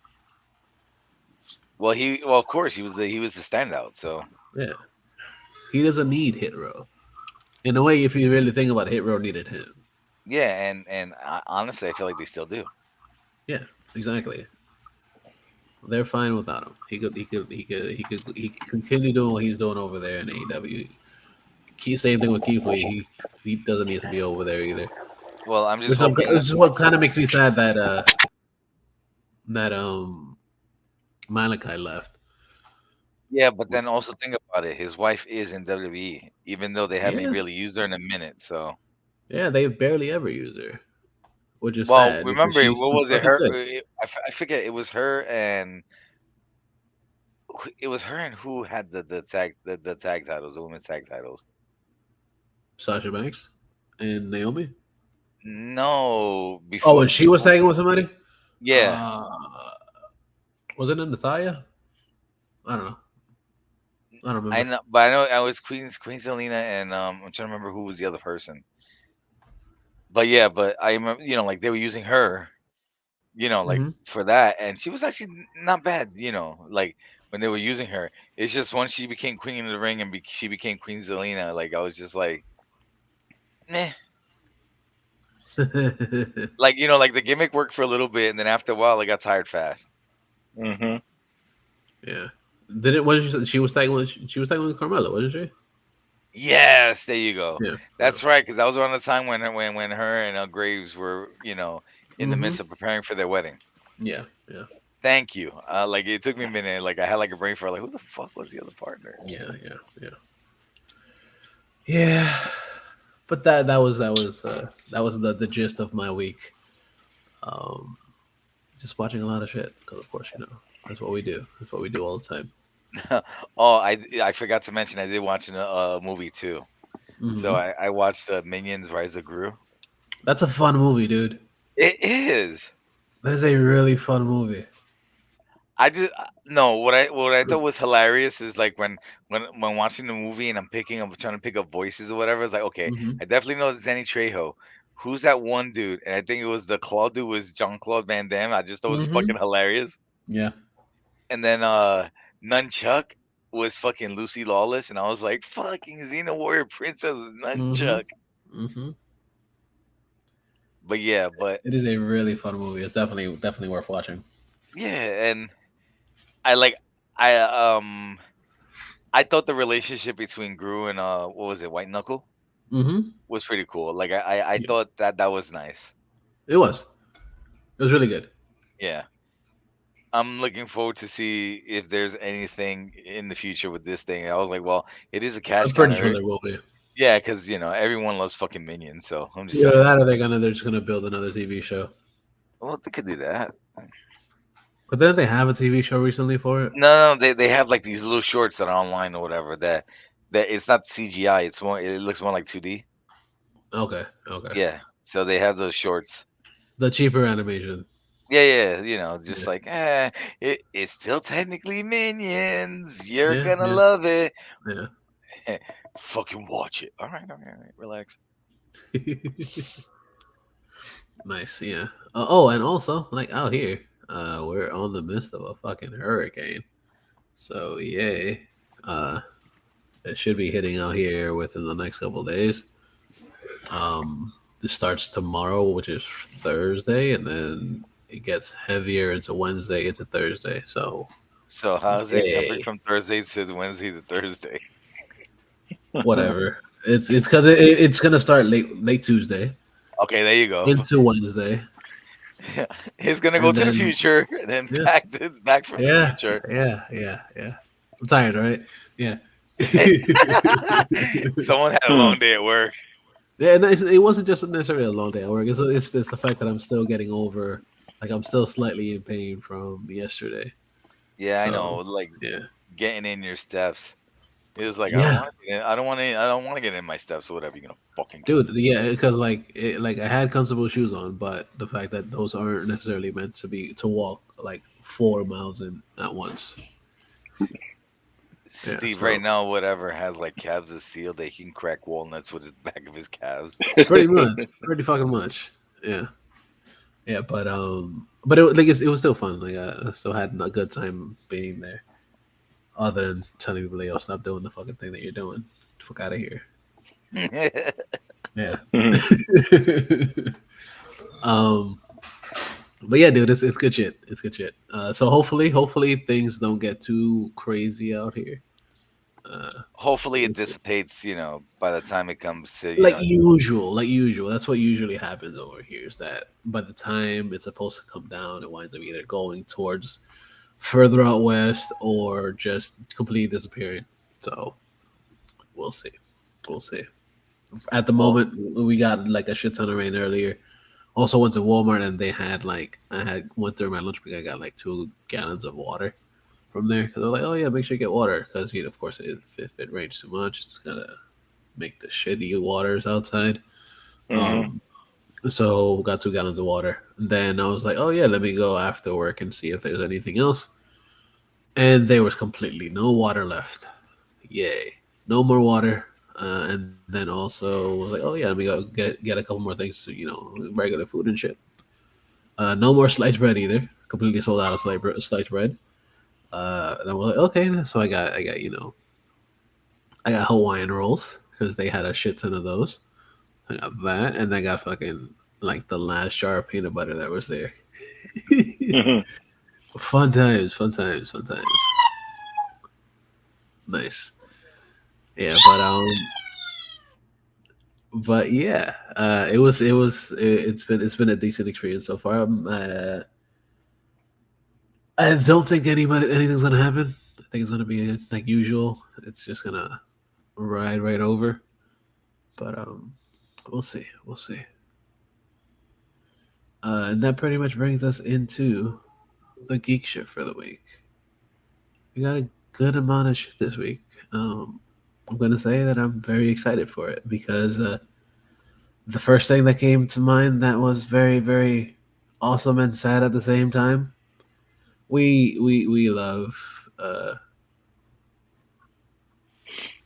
Well, of course he was the standout. So Yeah, he doesn't need Hit Row. In a way, if you really think about it, Hit Row needed him. yeah, and honestly, I feel like they still do. Yeah, exactly. They're fine without him. He could continue doing what he's doing over there in AEW. Same thing with Keith Lee. He doesn't need to be over there either. Well, I'm just Which, hoping. which is what kind of makes me sad that Malachi left. Yeah, but then also think about it. His wife is in WWE, even though they haven't Yeah, really used her in a minute. So, yeah, they barely ever use her, which is well, sad because remember, she's what was it? fucking Her, good. I forget. It was her and who had the tag titles, the women's tag titles. Sasha Banks and Naomi. No, Oh, before and she was before. tagging with somebody. Yeah, Uh, was it in Natalia? I don't know. I don't I remember. know, but I know I was Queen Selena, and I'm trying to remember who was the other person. But yeah, but I remember, like they were using her, like Hmm. for that, and she was actually not bad, like when they were using her. It's just once she became Queen of the Ring and she became Queen Zelina, like I was just like, meh. Like like the gimmick worked for a little bit, and then after a while, I got tired fast. Hmm. Yeah. Did it? What did she was tagging with? She was tagging with Carmella, wasn't she? Yes, there you go. Yeah. Yeah. That's right, because that was around the time when her and Graves were, in the Hmm. midst of preparing for their wedding. Yeah. Yeah. Thank you. Like it took me a minute. Like I had like a brain for like, who the fuck was the other partner? Yeah. Yeah. Yeah. Yeah. But that was the gist of my week. Um, just watching a lot of shit because, of course, that's what we do. That's what we do all the time. Oh, I forgot to mention I did watch a movie too. So Hmm. I watched Minions: Rise of Gru. That's a fun movie, dude. It is. That is a really fun movie. I just no. What I thought was hilarious is like when watching the movie and I'm trying to pick up voices or whatever. It's like, okay, Hmm. I definitely know it's Danny Trejo. Who's that one dude? And I think it was the Claw dude was Jean Claude Van Damme. I just thought it was Hmm. fucking hilarious. Yeah. And then Nunchuck was fucking Lucy Lawless, and I was like, fucking Xena Warrior Princess is Hmm. Nunchuck. Hmm. But yeah, but It is a really fun movie. It's definitely worth watching. yeah, and I like I I thought the relationship between Gru and what was it, White Knuckle, Hmm. was pretty cool. Like I Yeah. thought that was nice. It was. It was really good. Yeah. I'm looking forward to see if there's anything in the future with this thing. I was like, well, it is a cash I'm pretty sure counter. there will be. Yeah, because everyone loves fucking Minions, so I'm just Yeah, saying. that or they're just gonna build another TV show. Well, they could do that. But didn't they have a TV show recently for it? No, they have like these little shorts that are online or whatever that it's not CGI. It looks more like 2D. Okay. Okay. Yeah. So they have those shorts. The cheaper animation. Yeah, yeah, just Yeah. like it's still technically Minions. You're Yeah. gonna Yeah. love it. Yeah. Fucking watch it. All right, relax. Nice. Yeah. Oh, and also, like out here, we're on the midst of a fucking hurricane. So yay. Uh, it should be hitting out here within the next couple of days. This starts tomorrow, which is Thursday, and then it gets heavier into Wednesday, into Thursday. So So how's it jumping yay. from Thursday to Wednesday to Thursday? Whatever. It's because it's gonna start late Tuesday Okay, there you go. into Wednesday, It's gonna go and to the then future, and then yeah, back from the yeah, future. yeah. I'm tired, right? Yeah. Someone had a Hmm. long day at work. Yeah, and it wasn't just necessarily a long day at work. It's the fact that I'm still getting over, like I'm still slightly in pain from yesterday. Yeah, I know. So Like yeah, getting in your steps. It was like I don't yeah, want to. I don't want to. I don't want to get in my steps or whatever you're gonna fucking do. dude, yeah, because like I had comfortable shoes on, but the fact that those aren't necessarily meant to walk like 4 miles in at once. Yeah, Steve right so now, whatever, has like calves of steel that he can crack walnuts with his back of his calves. pretty much, pretty fucking much. Yeah, yeah, but it was still fun. Like I still had a good time being there. Other than telling people, "Yo, stop doing the fucking thing that you're doing. Fuck out of here." Yeah. um, but yeah, dude, it's good shit. It's good shit. So hopefully things don't get too crazy out here. Hopefully, it We'll see. dissipates. By the time it comes to Like usual. That's what usually happens over here. Is that by the time it's supposed to come down, it winds up either going towards further out west or just completely disappearing. So we'll see. We'll see. At the well, moment, we got like a shit ton of rain earlier. Also went to Walmart and they had went during my lunch break. I got like 2 gallons of water from there because they're like, oh yeah, make sure you get water because of course if it rains too much, it's gonna make the shitty waters outside. Hmm. Um, so got 2 gallons of water. And then I was like, oh yeah, let me go after work and see if there's anything else. And there was completely no water left. Yay, no more water. and then also was like, oh yeah, let me go get a couple more things, regular food and shit. No more sliced bread either. Completely sold out of sliced bread. Then we're like, okay, so I got I got Hawaiian rolls because they had a shit ton of those. I got that, and I got fucking like the last jar of peanut butter that was there. Fun times, fun times, fun times. Nice. Yeah, but yeah, it's been a decent experience so far. I don't think anything's gonna happen. I think it's gonna be like usual. It's just gonna ride right over. But we'll see. We'll see. And that pretty much brings us into the geek shit for the week. We got a good amount of shit this week. I'm gonna say that I'm very excited for it because the first thing that came to mind that was very very awesome and sad at the same time. We love uh,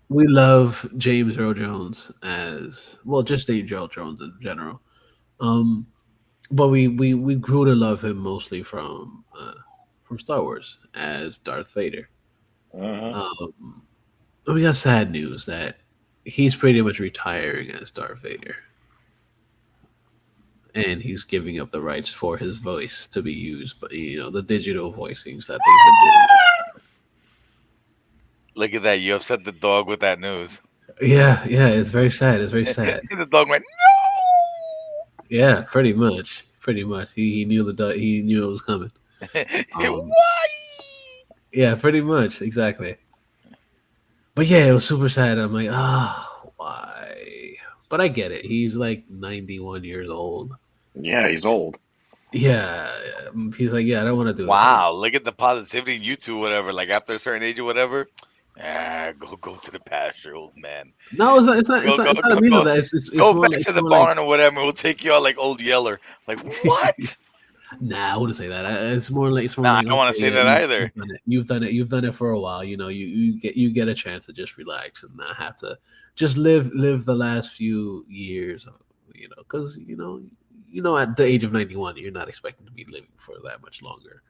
we love James Earl Jones as well, just James Earl Jones in general. Um, but we grew to love him mostly from Star Wars as Darth Vader. Mhm. Um, we got sad news that he's pretty much retiring as Darth Vader, and he's giving up the rights for his voice to be used, but the digital voicings that they've been doing. Look at that! You upset the dog with that news. Yeah, yeah, it's very sad. It's very sad. The dog went Yeah, pretty much, pretty much. He knew he knew it was coming. no. Um, Why? yeah, pretty much, exactly. But yeah, it was super sad. I'm like, why? But I get it. He's like 91 years old. Yeah, he's old. Yeah, he's like, yeah, I don't want to do it anymore. Wow! Look at the positivity in you two. Whatever. Like after a certain age or whatever. Go to the pasture, old man. No, it's not. It's not. It's Go not. go It's not a go mean of go. that. It's Go more back like to the like. barn or whatever. We'll take you out like old Yeller. Like what? Nah, I wouldn't say that. It's more Nah, I like don't want okay, to say yeah, that either. you've done it. You've done it. You've done it for a while. You get a chance to just relax and not have to just live the last few years. Because at the age of 91, you're not expecting to be living for that much longer.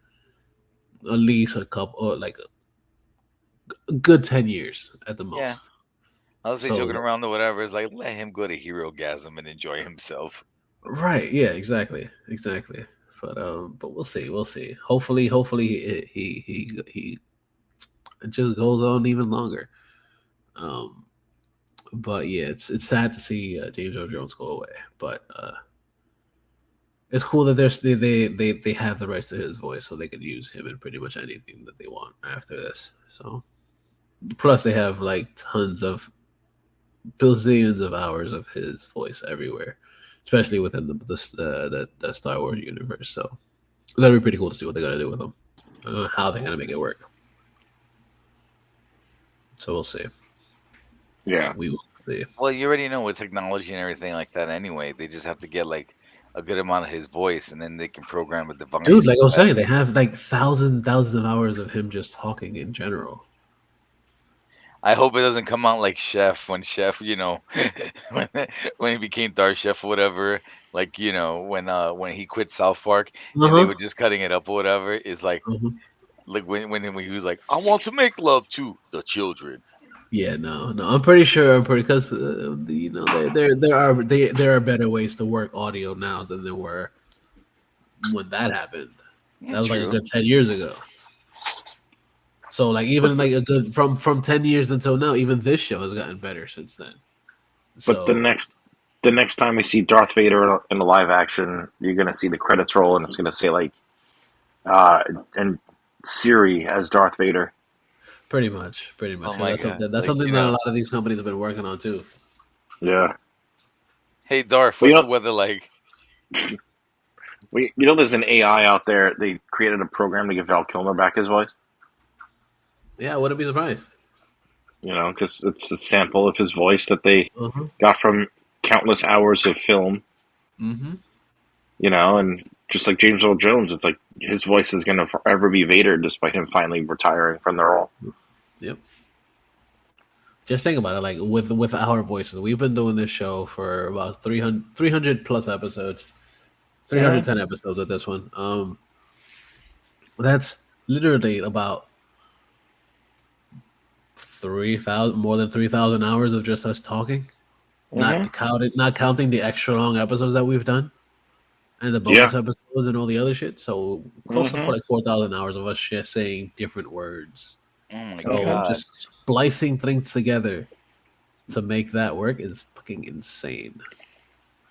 At least a couple, or like a good 10 years at the Yeah. most. I was say joking So around or whatever. It's like let him go to hero gasm and enjoy himself. right, yeah, exactly. But we'll see, we'll see. Hopefully, he it just goes on even longer. Um, but yeah, it's sad to see James Earl Jones go away. But it's cool that they have the rights to his voice, so they can use him in pretty much anything that they want after this. So plus they have like tons of billions of hours of his voice everywhere, especially within the Star Wars universe. So that'll be pretty cool to see what they're gonna do with him, how they're gonna make it work. So we'll see. Yeah. We will see. Well, you already know with technology and everything like that. Anyway, they just have to get like a good amount of his voice, and then they can program a Dude, device like I was that. saying, they have like thousands of hours of him just talking in general. I hope it doesn't come out like Chef when Chef, when when he became Dark Chef or whatever. Like when he quit South Park Uh and they huh. were just cutting it up or whatever. Is Uh-huh. like when he was like, I want to make love to the children. Yeah, no. I'm pretty sure. I'm pretty because there are better ways to work audio now than there were when that happened. Yeah, That was like a true. good 10 years ago. So like But even like a good from 10 years until now, even this show has gotten better since then. but the So next the next time we see Darth Vader in a live action, you're gonna see the credits roll, and it's gonna say like uh and Siri as Darth Vader. pretty Oh much, my because god! that's Like something that a lot of these companies have been working on too. Yeah. hey Darth, Well, what's the weather like? there's an AI out there. They created a program to give Val Kilmer back his voice. Yeah, I wouldn't be surprised. Because it's a sample of his voice that they Uh-huh. got from countless hours of film. Mm-hmm. And just like James Earl Jones, it's like his voice is going to forever be Vader, despite him finally retiring from the role. Yep. Just think about it, like with our voices. We've been doing this show for about 300 plus episodes, Mhm. 310 episodes with this one. That's literally about 3,000, more than 3,000 hours of just us talking, Mhm. not counting the extra long episodes that we've done and the Yeah. bonus episodes and all the other shit. So close to Mhm. for like 4,000 hours of us just saying different words. Oh my Mhm. So god. just splicing things together to make that work is fucking insane.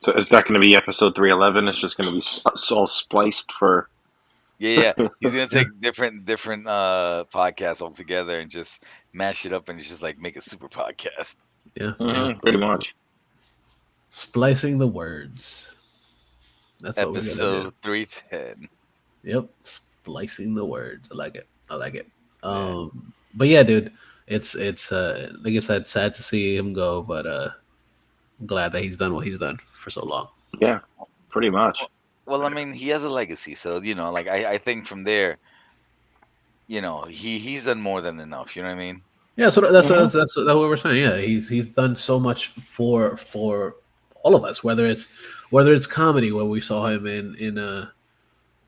So is that going to be episode 311? It's just going to be all spliced for. Yeah. He's gonna take different podcasts all together and just mash it up and just like make a super podcast. Yeah, yeah. Pretty much. Splicing the words. That's what we're gonna do. Episode 310. Yep, splicing the words. I like it. I like it. Man. But yeah, dude, it's like I said, sad to see him go, but I'm glad that he's done what he's done for so long. Yeah. Pretty much. Well, I mean, he has a legacy, so like I think from there, he's done more than enough. You know what I mean? Yeah, so Mhm. that's what we're saying. Yeah, he's done so much for all of us. Whether it's comedy, where we saw him in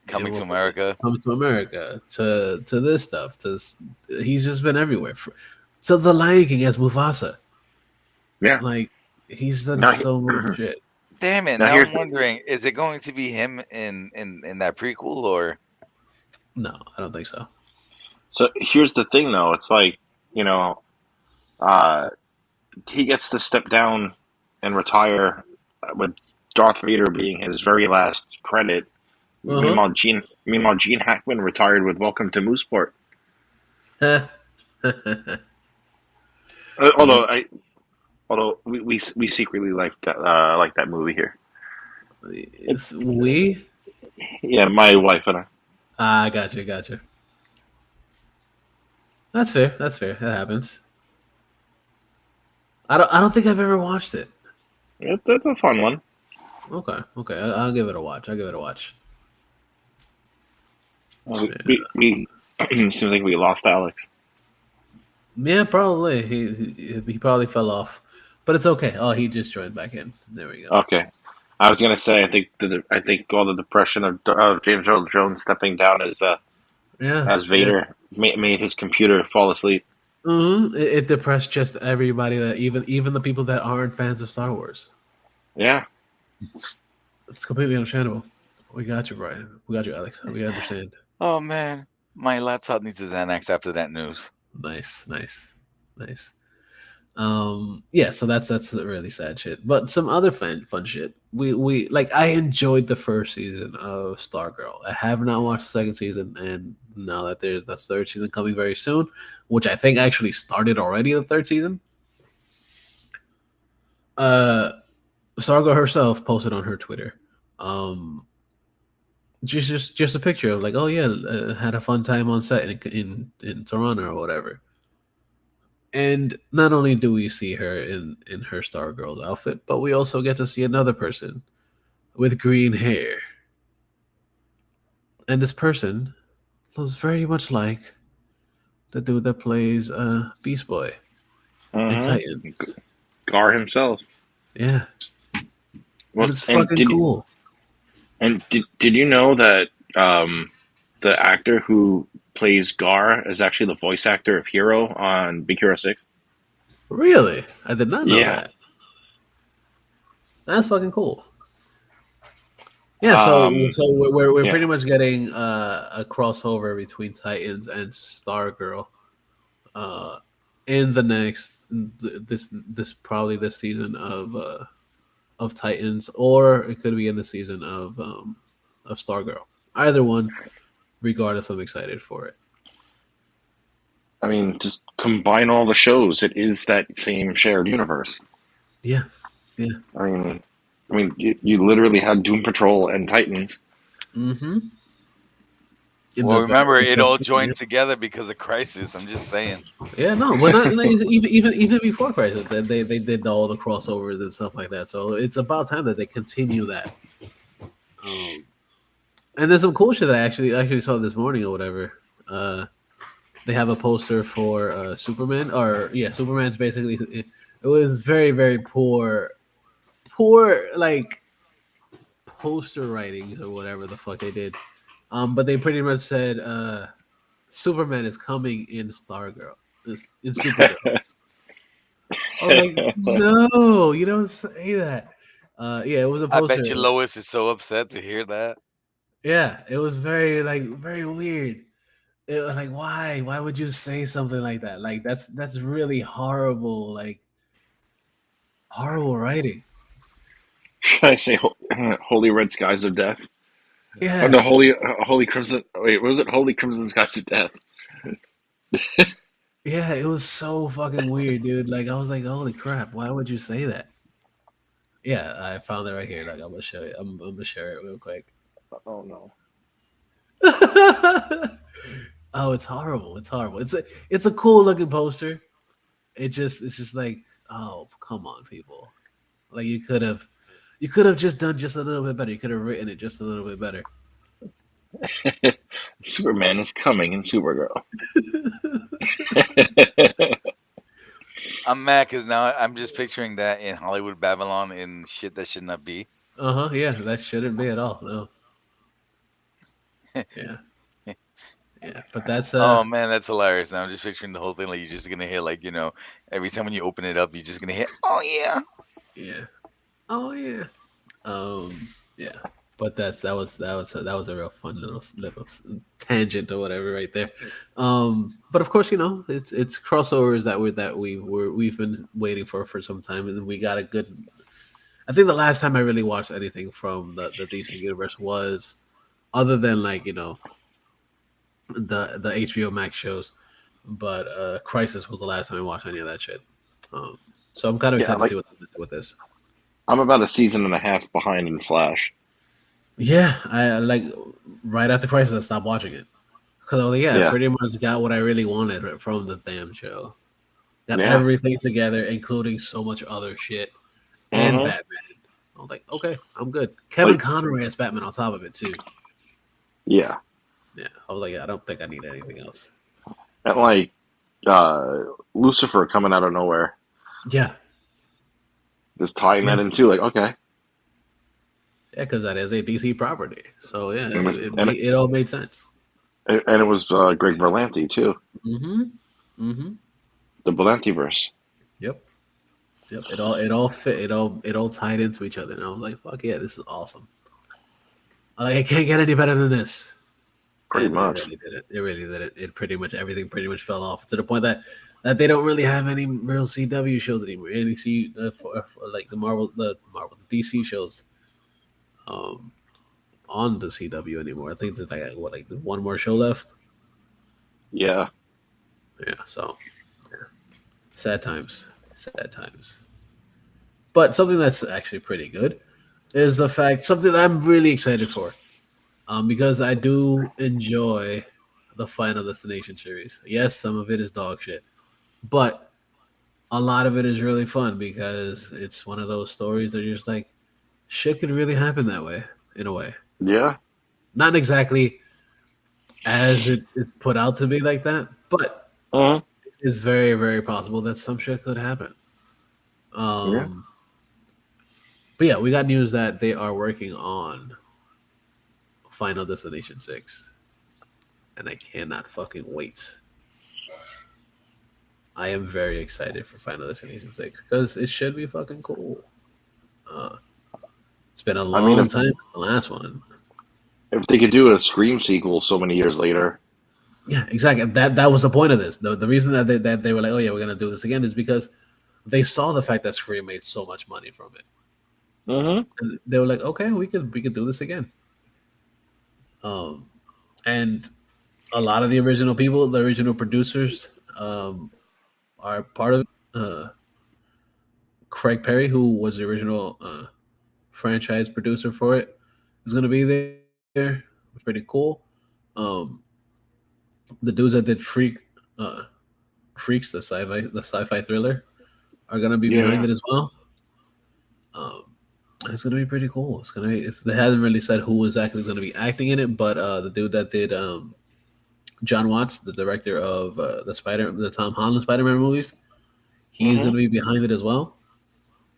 Coming to what was it? America. Comes to America, to this stuff. He's just been everywhere. So the Lion King as Mufasa, Yeah. like he's done Now, so much shit. Damn it! now Now here's I'm wondering, is it going to be him in that prequel or? No, I don't think so. here's the thing though. It's like, you know, uh, he gets to step down and retire with Darth Vader being his very last credit. Uh Meanwhile, Gene Hackman retired with Welcome to Mooseport. huh. Uh, Yep. although I, although we secretly like that movie here. It's It's we. yeah, my wife and I. Gotcha. That's fair. That's fair. That happens. I don't think I've ever watched it. That's a fun one. Okay. I'll give it a watch. I'll give it a watch. We seems like we lost Alex. Yeah, probably. He probably fell off, but it's okay. Oh, he just joined back in. There we go. Okay, I was gonna say I think all the depression of James Earl Jones stepping down Yeah, as yeah. Vader made his computer fall asleep. It depressed just everybody that even the people that aren't fans of Star Wars. Yeah, It's completely understandable. We got you, Brian. We got you, Alex. We understand. Oh man, my laptop needs a Xanax after that news. Nice. Yeah, so that's really sad shit. But some other fun shit. We like I enjoyed the first season of Stargirl. I have not watched the second season, and now that there's the third season coming very soon, which I think actually started already the third season. Uh Stargirl herself posted on her Twitter. Um just a picture of like, oh yeah, had a fun time on set in Toronto or whatever. And not only do we see her in her Stargirl's outfit, but we also get to see another person with green hair. And this person looks very much like the dude that plays Beast Boy in Titans. Gar himself. Yeah, and Well, it's fucking cool. did you know that the actor who plays Gar is actually the voice actor of Hero on Big Hero 6? Really, I did not know Yeah. that. That's fucking cool. Yeah, Um, we're yeah. pretty much getting a crossover between Titans and Stargirl uh, in the next this probably this season of Titans, or it could be in the season of Stargirl. Either one, regardless, I'm excited for it. I mean, just combine all the shows. It is that same shared universe. Yeah, yeah. I mean, you literally had Doom Patrol and Titans. Mm-hmm. In Well, the remember, very it same all season, joined together because of Crisis. I'm just saying. yeah, no, but not like, even before Crisis, they did all the crossovers and stuff like that. So it's about time that they continue that. Um, and there's some cool shit that I actually saw this morning or whatever. they have a poster for Superman, or yeah, Superman's basically it was very very poor like poster writings or whatever the fuck they did. But they pretty much said Superman is coming in Stargirl, in Supergirl. I was like, no, you don't say that. Yeah, it was a I bet you poster. Lois is so upset to hear that. Yeah, it was very like very weird. It was like, why? Why would you say something like that? Like that's really horrible. Like horrible writing. Should I say Holy Red Skies of Death? Oh no, Yeah, Holy Crimson. Wait, was it Holy Crimson Skies of Death? yeah, it was so fucking weird, dude. Like I was like, holy crap, why would you say that? Yeah, I found it right here. Like I'm gonna show you. I'm gonna share it real quick. Oh no. Oh, it's horrible. It's horrible. It's a cool looking poster. It's just like, oh, come on, people. Like you could have just done just a little bit better. You could have written it just a little bit better. Superman is coming in Supergirl. I'm mad because now I'm just picturing that in Hollywood Babylon in shit that should not be. Uh-huh. Yeah, that shouldn't be at all. No. Yeah. Yeah. But that's Oh man, that's hilarious. Now I'm just picturing the whole thing like you're just gonna hit like every time when you open it up, you're just gonna hit. Oh yeah. yeah. Oh yeah. Yeah. But that was a real fun little tangent or whatever right there. But of course, it's crossovers we've been waiting for some time, and we got a good. I think the last time I really watched anything from the DC universe was, other than like the HBO Max shows, but Crisis was the last time I watched any of that shit. Um, so I'm kind of Yeah, excited to like see what they do with this. I'm about a season and a half behind in Flash. Yeah, I like right after Crisis, I stopped watching it because I was like, yeah, I Yeah, pretty much got what I really wanted from the damn show. Got yeah. everything together, including so much other shit and Mm-hmm. Batman. I was like, okay, I'm good. Kevin Like, Conroy as Batman on top of it too. yeah, Yeah, I was like, I don't think I need anything else. and like uh, Lucifer coming out of nowhere, Yeah, just tying yeah, that in too. Like, okay, yeah, because that is a DC property. So yeah, and and it all made sense. and it was Greg Berlanti too, Mm-hmm. Mm-hmm. the Berlantiverse. Yep. Yep. It all fit. It all tied into each other, and I was like, fuck yeah, this is awesome. I'm like, I can't get any better than this. Pretty And it much. really did it. It really did it. It pretty much everything pretty much fell off to the point that they don't really have any real CW shows anymore. Any for like the DC shows um on the CW anymore. I think there's like one more show left. Yeah, Yeah. So yeah. Sad times. Sad times. But something that's actually pretty good is the fact, something that I'm really excited for. Because I do enjoy the Final Destination series. Yes, some of it is dog shit, but a lot of it is really fun because it's one of those stories that you're just like, shit could really happen that way, in a way. yeah. Not exactly as it's put out to be like that, but Uh-huh. it's very, very possible that some shit could happen. Yeah. Um, but yeah, we got news that they are working on Final Destination 6, and I cannot fucking wait. I am very excited for Final Destination 6 because it should be fucking cool. Uh, it's been a I mean, long time since the last one. if they could do a Scream sequel so many years later, Yeah, exactly. That was the point of this. The reason that they were like, oh yeah, we're gonna do this again is because they saw the fact that Scream made so much money from it. mm-hmm. And they were like, okay, we could do this again. Um, and a lot of the original people, the original producers, are part of it. Craig Perry, who was the original franchise producer for it, is going to be there. It's pretty cool. Um, the dudes that did uh, Freaks, the sci-fi thriller, are going to be behind Yeah, it as well. Um, and it's going to be pretty cool. They hasn't really said who exactly is going to be acting in it, but the dude that did John Watts, the director of the Tom Holland Spider-Man movies, he's Hmm. going to be behind it as well.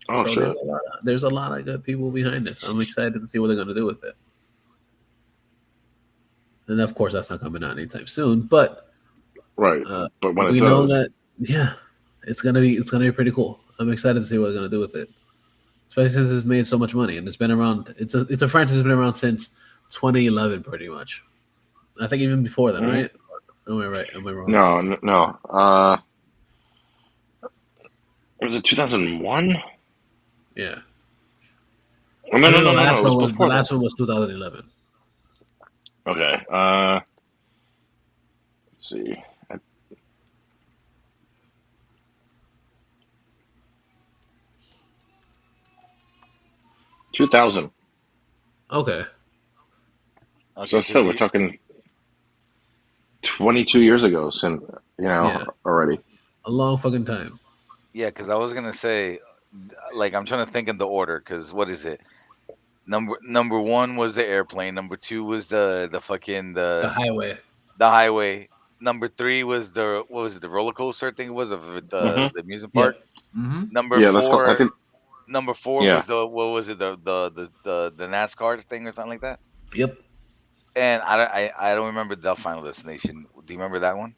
Oh So shit. there's a lot of good people behind this. I'm excited to see what they're going to do with it. And of course, that's not coming out anytime soon. But Right. But when it we know does, that, yeah, it's gonna be pretty cool. I'm excited to see what they're gonna do with it, especially since it's made so much money and it's been around. It's a franchise that's been around since 2011, pretty much. I think even before then, hmm right? Am I right? Am I wrong? no, no. Was it 2001? Yeah, Oh, no, I no, think no, no, no. It was the before then. last one was 2011. Okay. Let's see. 2000. Okay, So I Okay, said we're because talking 22 years ago, since yeah, already. a long fucking time. yeah, because I was gonna say, like, I'm trying to think in the order. Because what is it? Number one was the airplane. Number two was the fucking The highway. the highway. Number three was the what was it? The roller coaster thing was of Hmm. the amusement Yep. park. Mm-hmm. Number Yeah, that's not. I four. think. Number four Yeah, was the what was it? The NASCAR thing or something like that. Yep. And I don't remember the Final Destination. Do you remember that one?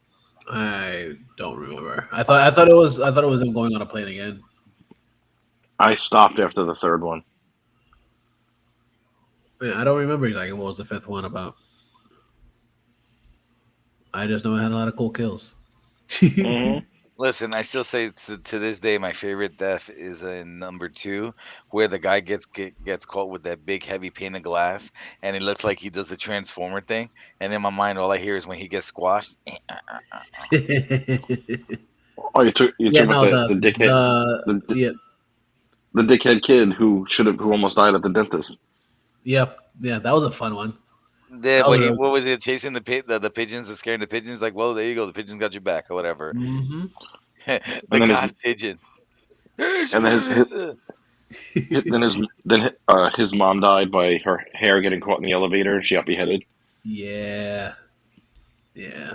I don't remember. I thought it was him going on a plane again. I stopped after the third one. Yeah, I don't remember exactly what was the fifth one about. I just know it had a lot of cool kills. Hmm. Listen, I still say to this day my favorite death is in number two, where the guy gets caught with that big heavy pane of glass, and it looks like he does the transformer thing. And in my mind, all I hear is when he gets squashed. Oh, you Yeah, talking about no, the dickhead, the yeah, the dickhead kid who almost died at the dentist. yep, yeah, that was a fun one. Yeah, That was but a he real. what was it chasing the pigeons, and scaring the pigeons? Like, well, there you go, the pigeons got your back or whatever. Mm-hmm. The And then god pigeon. and then his mom died by her hair getting caught in the elevator and she got beheaded. Yeah, yeah,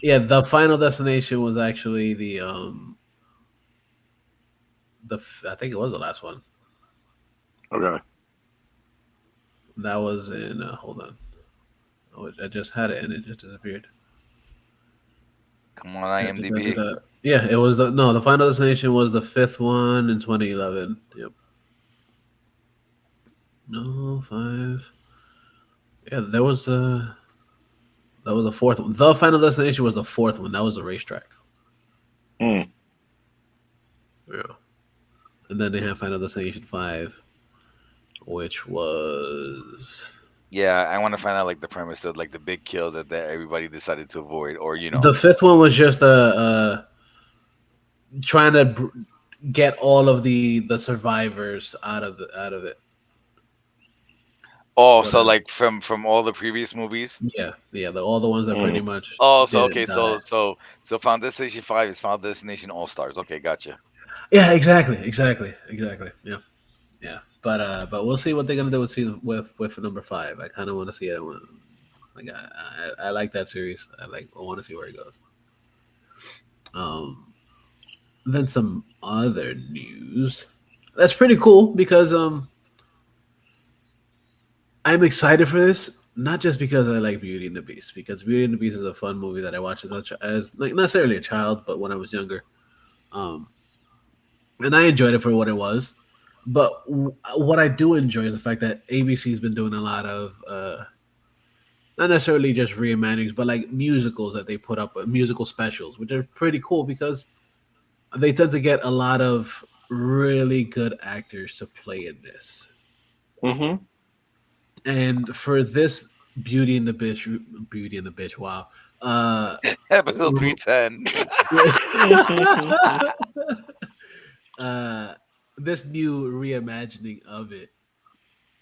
yeah. The final destination was actually I think it was the last one. Okay. That was in. Hold on. Oh, I just had it and it just disappeared. Come on, IMDb. Yeah, it was the no. The final destination was the fifth one in 2011. Yep. No five. Yeah, that was the fourth one. The final destination was the fourth one. That was the racetrack. Hmm. Yeah. And then they have Final Destination 5, which was Yeah, I want to find out like the premise of like the big kills that everybody decided to avoid, or the fifth one was just trying to get all of the survivors out of it. oh, so Whatever. like from all the previous movies. Yeah, yeah, all the ones that pretty Hmm. much Oh, so didn't okay, die. so Final Destination 5 is Final Destination All Stars. Okay, gotcha. Yeah, exactly. Yeah, yeah. But we'll see what they're gonna do with number 5. I kind of want to see it. Like I like that series. I want to see where it goes. Um, then some other news. That's pretty cool because I'm excited for this. Not just because I like Beauty and the Beast, because Beauty and the Beast is a fun movie that I watched as like not necessarily a child, but when I was younger, um, and I enjoyed it for what it was. But what I do enjoy is the fact that ABC's been doing a lot of not necessarily just reimaginings, but like musicals that they put up, musical specials, which are pretty cool because they tend to get a lot of really good actors to play in this. Hmm. And for this Beauty and the Bitch, wow. Uh, Episode 310. uh, this new reimagining of it,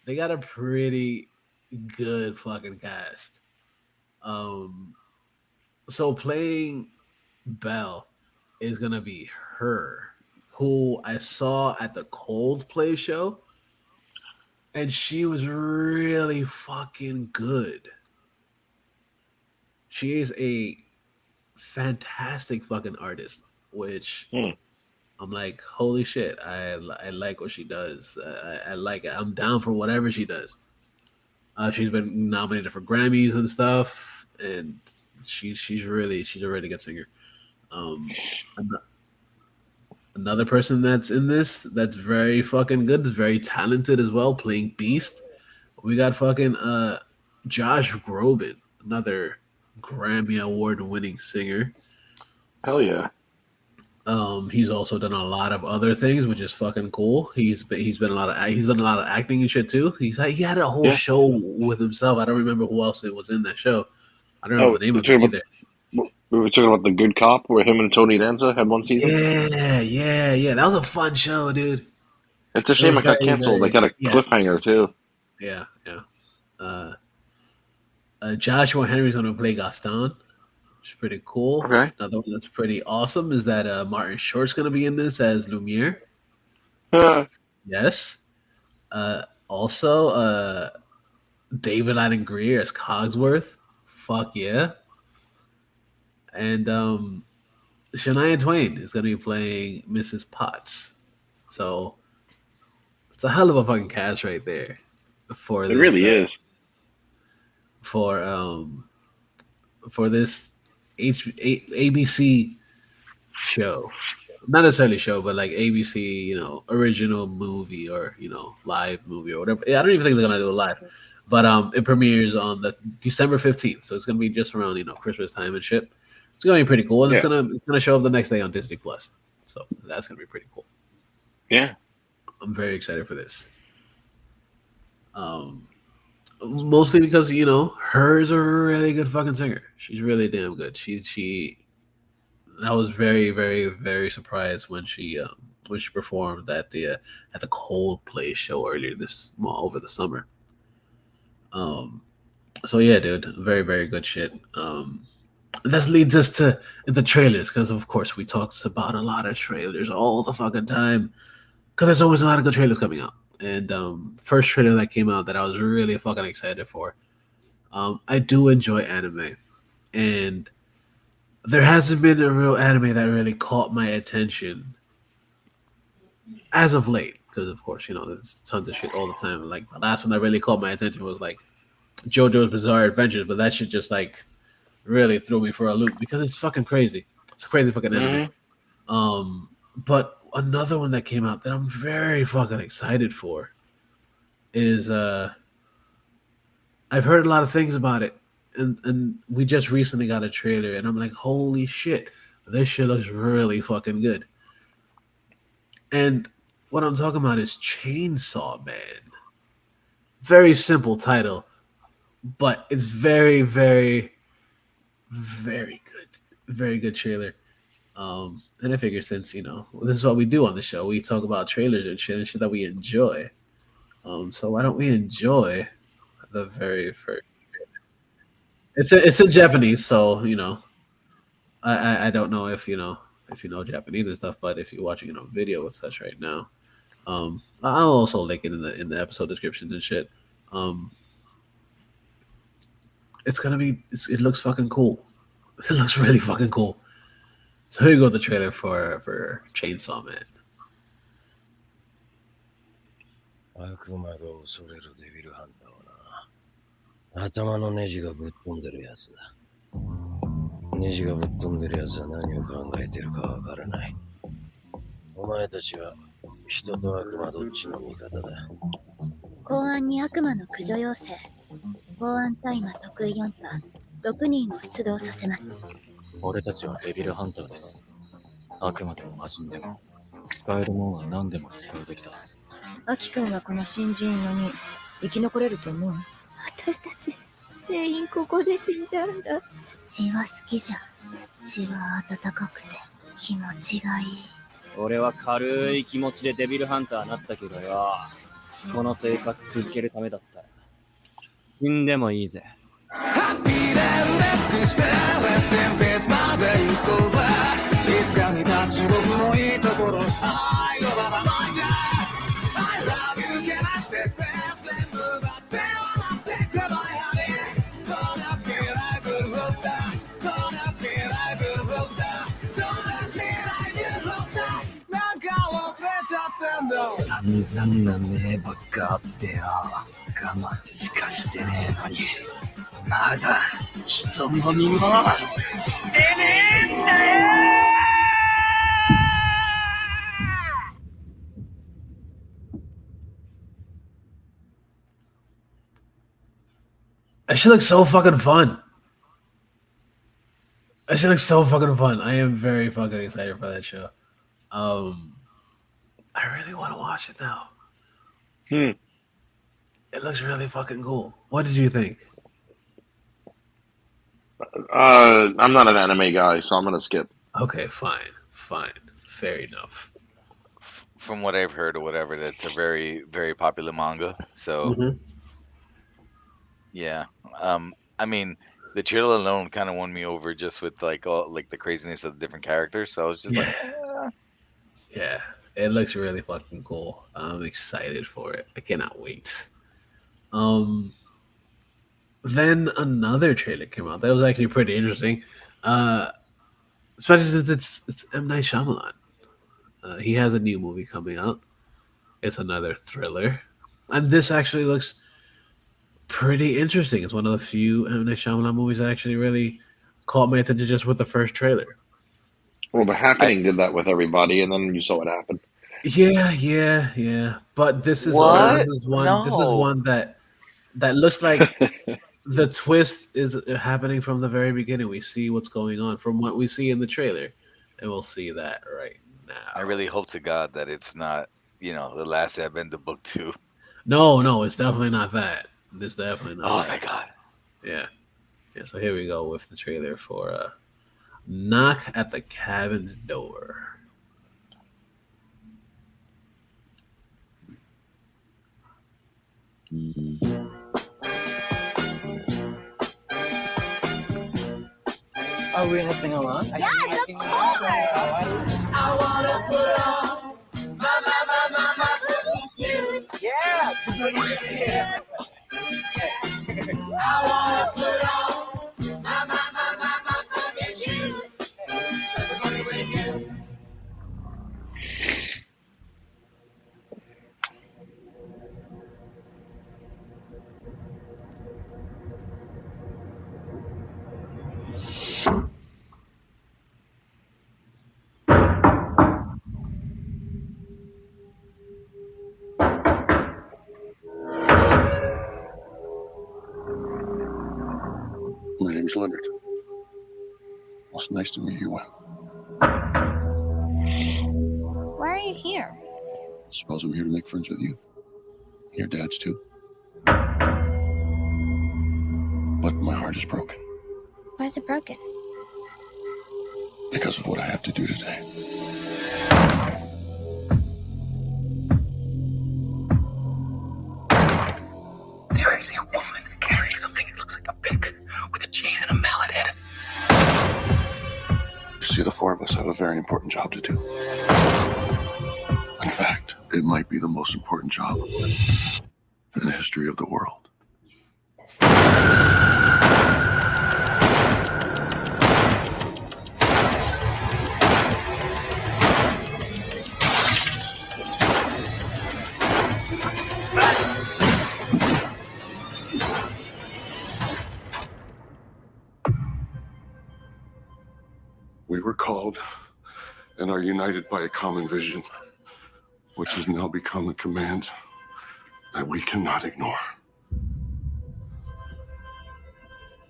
they got a pretty good fucking cast. Um, so playing Belle is gonna be her, who I saw at the Coldplay show, and she was really fucking good. She is a fantastic fucking artist, which Hmm. I'm like, holy shit, I like what she does. I like it. I'm down for whatever she does. She's been nominated for Grammys and stuff, and she's a really good singer. Um, an- Another person that's in this that's very fucking good, is very talented as well, playing Beast. We got fucking Josh Groban, another Grammy award winning singer. Hell yeah. He's also done a lot of other things, which is fucking cool. He's been a lot of he's done a lot of acting and shit too. He had a whole Yeah. show with himself. I don't remember who else it was in that show. I don't remember Oh, the name we're of it talking about either. we were talking about the Good Cop, where him and Tony Danza had one season. Yeah. That was a fun show, dude. It's a It shame was it got very, canceled. They very got a yeah, cliffhanger too. yeah. Uh, Joshua Henry's going to play Gaston, which is pretty cool. Okay. Another one that's pretty awesome is that Martin Short's going to be in this as Lumiere. Yeah. Yes. Also, David Allen Greer as Cogsworth. Fuck yeah. And Shania Twain is going to be playing Mrs. Potts. So it's a hell of a fucking cast right there for It this really is. for um for this ABC show. Not necessarily show, but like ABC, original movie or live movie or whatever. I don't even think they're gonna do it live, but it premieres on the December 15th, so it's gonna be just around Christmas time and shit. It's gonna be pretty cool, and Yeah. it's gonna show up the next day on Disney Plus, so that's gonna be pretty cool. Yeah. I'm very excited for this. Um, Mostly because her is a really good fucking singer. She's really damn good. She I was very, very, very surprised when she performed at the Coldplay show earlier this well, over the summer. Um, so yeah, dude, very, very good shit. That leads us to the trailers because of course we talked about a lot of trailers all the fucking time because there's always a lot of good trailers coming out. And first trailer that came out that I was really fucking excited for. I do enjoy anime, and there hasn't been a real anime that really caught my attention as of late. Because of course, there's tons of shit all the time. Like the last one that really caught my attention was like JoJo's Bizarre Adventures, but that shit just like really threw me for a loop because it's fucking crazy. It's a crazy fucking anime. Hmm. But another one that came out that I'm very fucking excited for is I've heard a lot of things about it, and we just recently got a trailer, and I'm like, holy shit, this shit looks really fucking good. And what I'm talking about is Chainsaw Man. Very simple title, but it's very, very, very good. Very good trailer. And I figure since this is what we do on the show, we talk about trailers and shit that we enjoy. So why don't we enjoy the very first? It's in Japanese, so I don't know if you know Japanese and stuff, but if you're watching video with us right now, I'll also link it in the episode description and shit. Um, it looks fucking cool. It looks really fucking cool. So here you go, the trailer for Chainsaw Man. 悪魔が恐れるデビルハンターはな、頭のネジがぶっ飛んでるやつだ。ネジがぶっ飛んでるやつは何を考えてるかわからない。お前たちは人と悪魔どっちの味方だ。公安に悪魔の駆除要請。公安大麻得意4班6人を出動させます。俺たちはデビルハンターです。悪魔でも魔人でも使えるもんは何でも使うべきだ。アキ君はこの新人4人生き残れると思う？私たち全員ここで死んじゃうんだ。血は好きじゃん。血は温かくて気持ちがいい。俺は軽い気持ちでデビルハンターになったけどよ、この生活続けるためだったら死んでもいいぜ。ハッピーで埋め尽くしてレステンペースまで行こうぜ。いつかに立ち僕のいいところ愛をばらまいて I love you けなして全部奪って笑ってくればいい。Don't have me like good host 散々な名ばっかあってよ。我慢しかしてねえのに。まだ人飲みもしてねえんだよ。 That shit looks so fucking fun. That shit looks so fucking fun. I am very fucking excited for that show. I really want to watch it now. It looks really fucking cool. What did you think? I'm not an anime guy, so I'm gonna skip. Okay, fine. Fair enough. From what I've heard or whatever, that's a very, very popular manga. So Mhm. yeah, I mean, the trailer alone kind of won me over just with like all like the craziness of the different characters. So I was just like, Yeah, it looks really fucking cool. I'm excited for it. I cannot wait. Then another trailer came out that was actually pretty interesting, especially since it's M Night Shyamalan. He has a new movie coming out. It's another thriller, and this actually looks pretty interesting. It's one of the few M Night Shyamalan movies that actually really caught my attention just with the first trailer. Well, The Happening did that with everybody, and then you saw what happened. Yeah. But this is What? this is one No. that looks like the twist is happening from the very beginning. We see what's going on from what we see in the trailer, and we'll see that right now. I really hope to God that it's not, the last Airbender book 2. No, it's definitely not that. It's definitely not. Oh, that. thank God. Yeah. So here we go with the trailer for Knock at the Cabin's Door. Are we gonna sing along? Yes, of course! I wanna put on my shoes. Yeah! I wanna put on my shoes. My name's Leonard. Well, it's nice to meet you. Why are you here? Suppose I'm here to make friends with you. Your dad's too. But my heart is broken Why is it broken? because of what I have to do today. There is a woman carrying something that looks like a pick with a chain and a mallet head. You see, the four of us have a very important job to do. In fact, it might be the most important job in the history of the world. We were called and are united by a common vision, which has now become a command that we cannot ignore.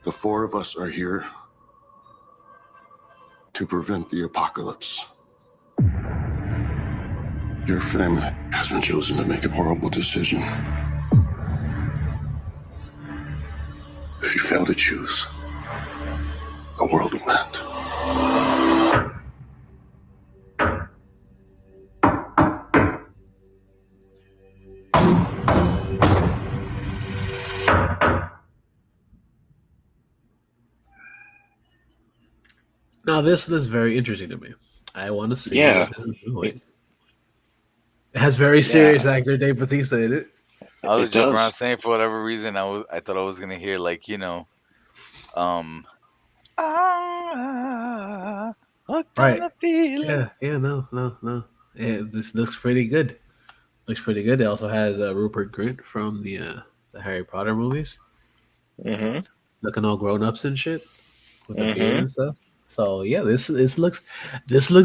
The four of us are here to prevent the apocalypse. Your family has been chosen to make a horrible decision. If you fail to choose, the world will end. Now this is very interesting to me. I want to see Yeah. what this is doing. It has very serious actor Dave Bautista in it. I was It joking does. around saying for whatever reason I thought I was gonna hear like hooked Right. on a feeling. Yeah, no. Yeah, this looks pretty good. Looks pretty good. It also has Rupert Grint from the Harry Potter movies, Mm-hmm. looking all grown ups and shit with a beard Mm-hmm. and stuff. So yeah, this looks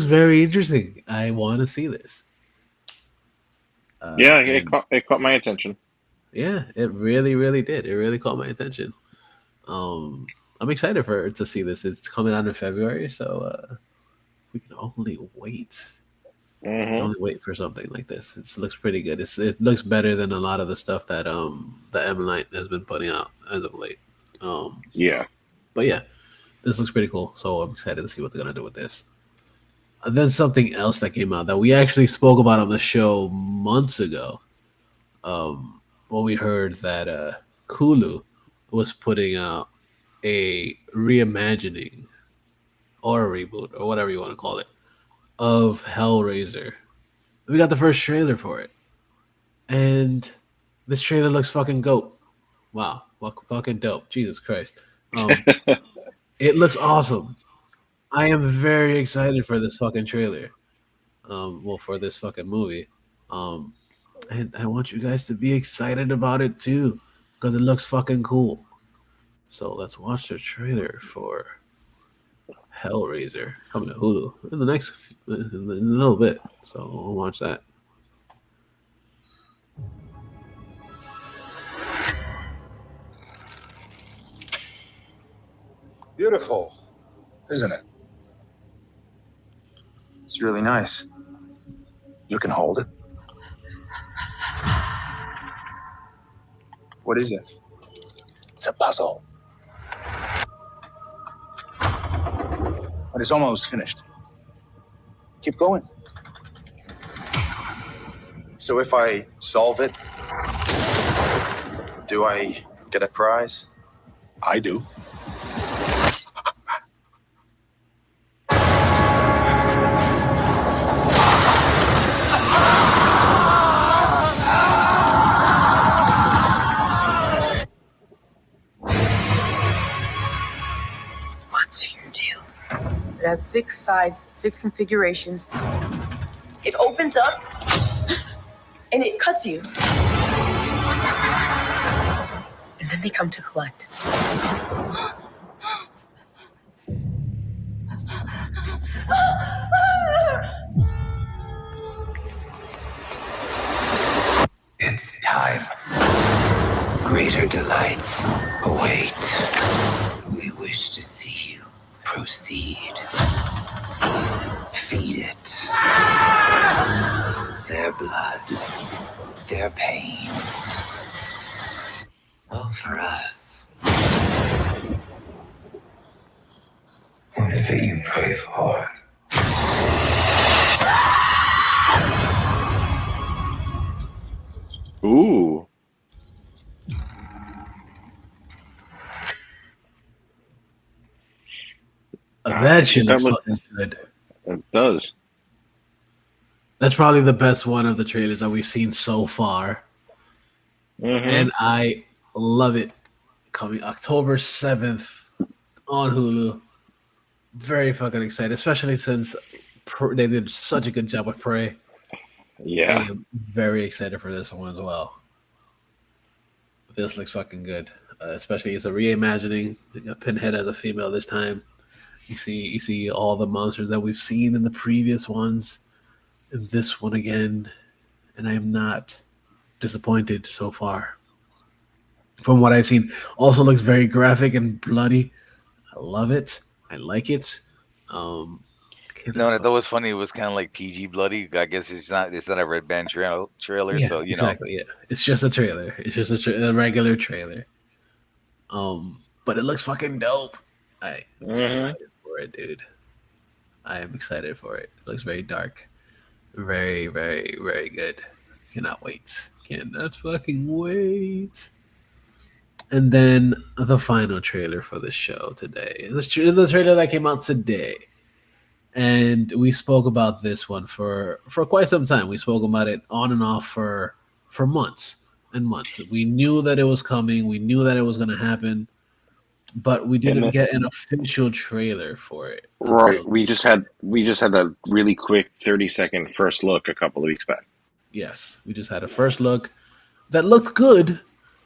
very interesting. I want to see this. Yeah, And it caught my attention. yeah, it really, really did. It really caught my attention. Um, I'm excited to see this. It's coming out in February, so we can only wait. We can Mm-hmm. only wait for something like this. It looks pretty good. It looks better than a lot of the stuff that the M Night has been putting out as of late. Um, Yeah. but yeah, this looks pretty cool. So I'm excited to see what they're gonna do with this. And then something else that came out that we actually spoke about on the show months ago. When we heard that Hulu was putting out a reimagining or a reboot or whatever you want to call it of Hellraiser. We got the first trailer for it, and this trailer looks fucking goat. Wow, fucking dope. Jesus Christ. Um, it looks awesome. I am very excited for this fucking trailer. Well, for this fucking movie. Um, and I want you guys to be excited about it too, because it looks fucking cool. So let's watch the trailer for Hellraiser coming to Hulu in the in a little bit. So we'll watch that. Beautiful, isn't it? It's really nice. You can hold it. What is it? It's a puzzle. But it's almost finished. Keep going. So if I solve it, do I get a prize? I do. What's your deal? It has 6 sides, 6 configurations. It opens up and it cuts you. And then they come to collect. It's time. Greater delights await. We wish to see you proceed. Feed it. Their blood, their pain. All for us. What is it you pray for? Ooh. That shit That looks look- fucking good. It does. That's probably the best one of the trailers that we've seen so far. Mm-hmm. And I love it. Coming October 7th on Hulu. Very fucking excited, especially since they did such a good job with Prey. Yeah. I am very excited for this one as well. This looks fucking good. Especially it's a reimagining. Pinhead as a female this time. You see all the monsters that we've seen in the previous ones, in this one again, and I am not disappointed so far. From what I've seen, also looks very graphic and bloody. I love it. I like it. No, and I thought it was funny. It was kind of like PG bloody. I guess it's not a red band trailer. Yeah, So exactly. Yeah, it's just a trailer. It's just a regular trailer. But it looks fucking dope. I'm excited for it, dude. I am excited for it. It looks very dark. Very, very, very good. Cannot wait. Cannot fucking wait. And then the final trailer for the show today. The trailer that came out today. And we spoke about this one for quite some time. We spoke about it on and off for months and months. We knew that it was coming. We knew that it was going to happen. But we didn't get an official trailer for it. Right. We just had that really quick 30-second first look a couple of weeks back. Yes, we just had a first look that looked good.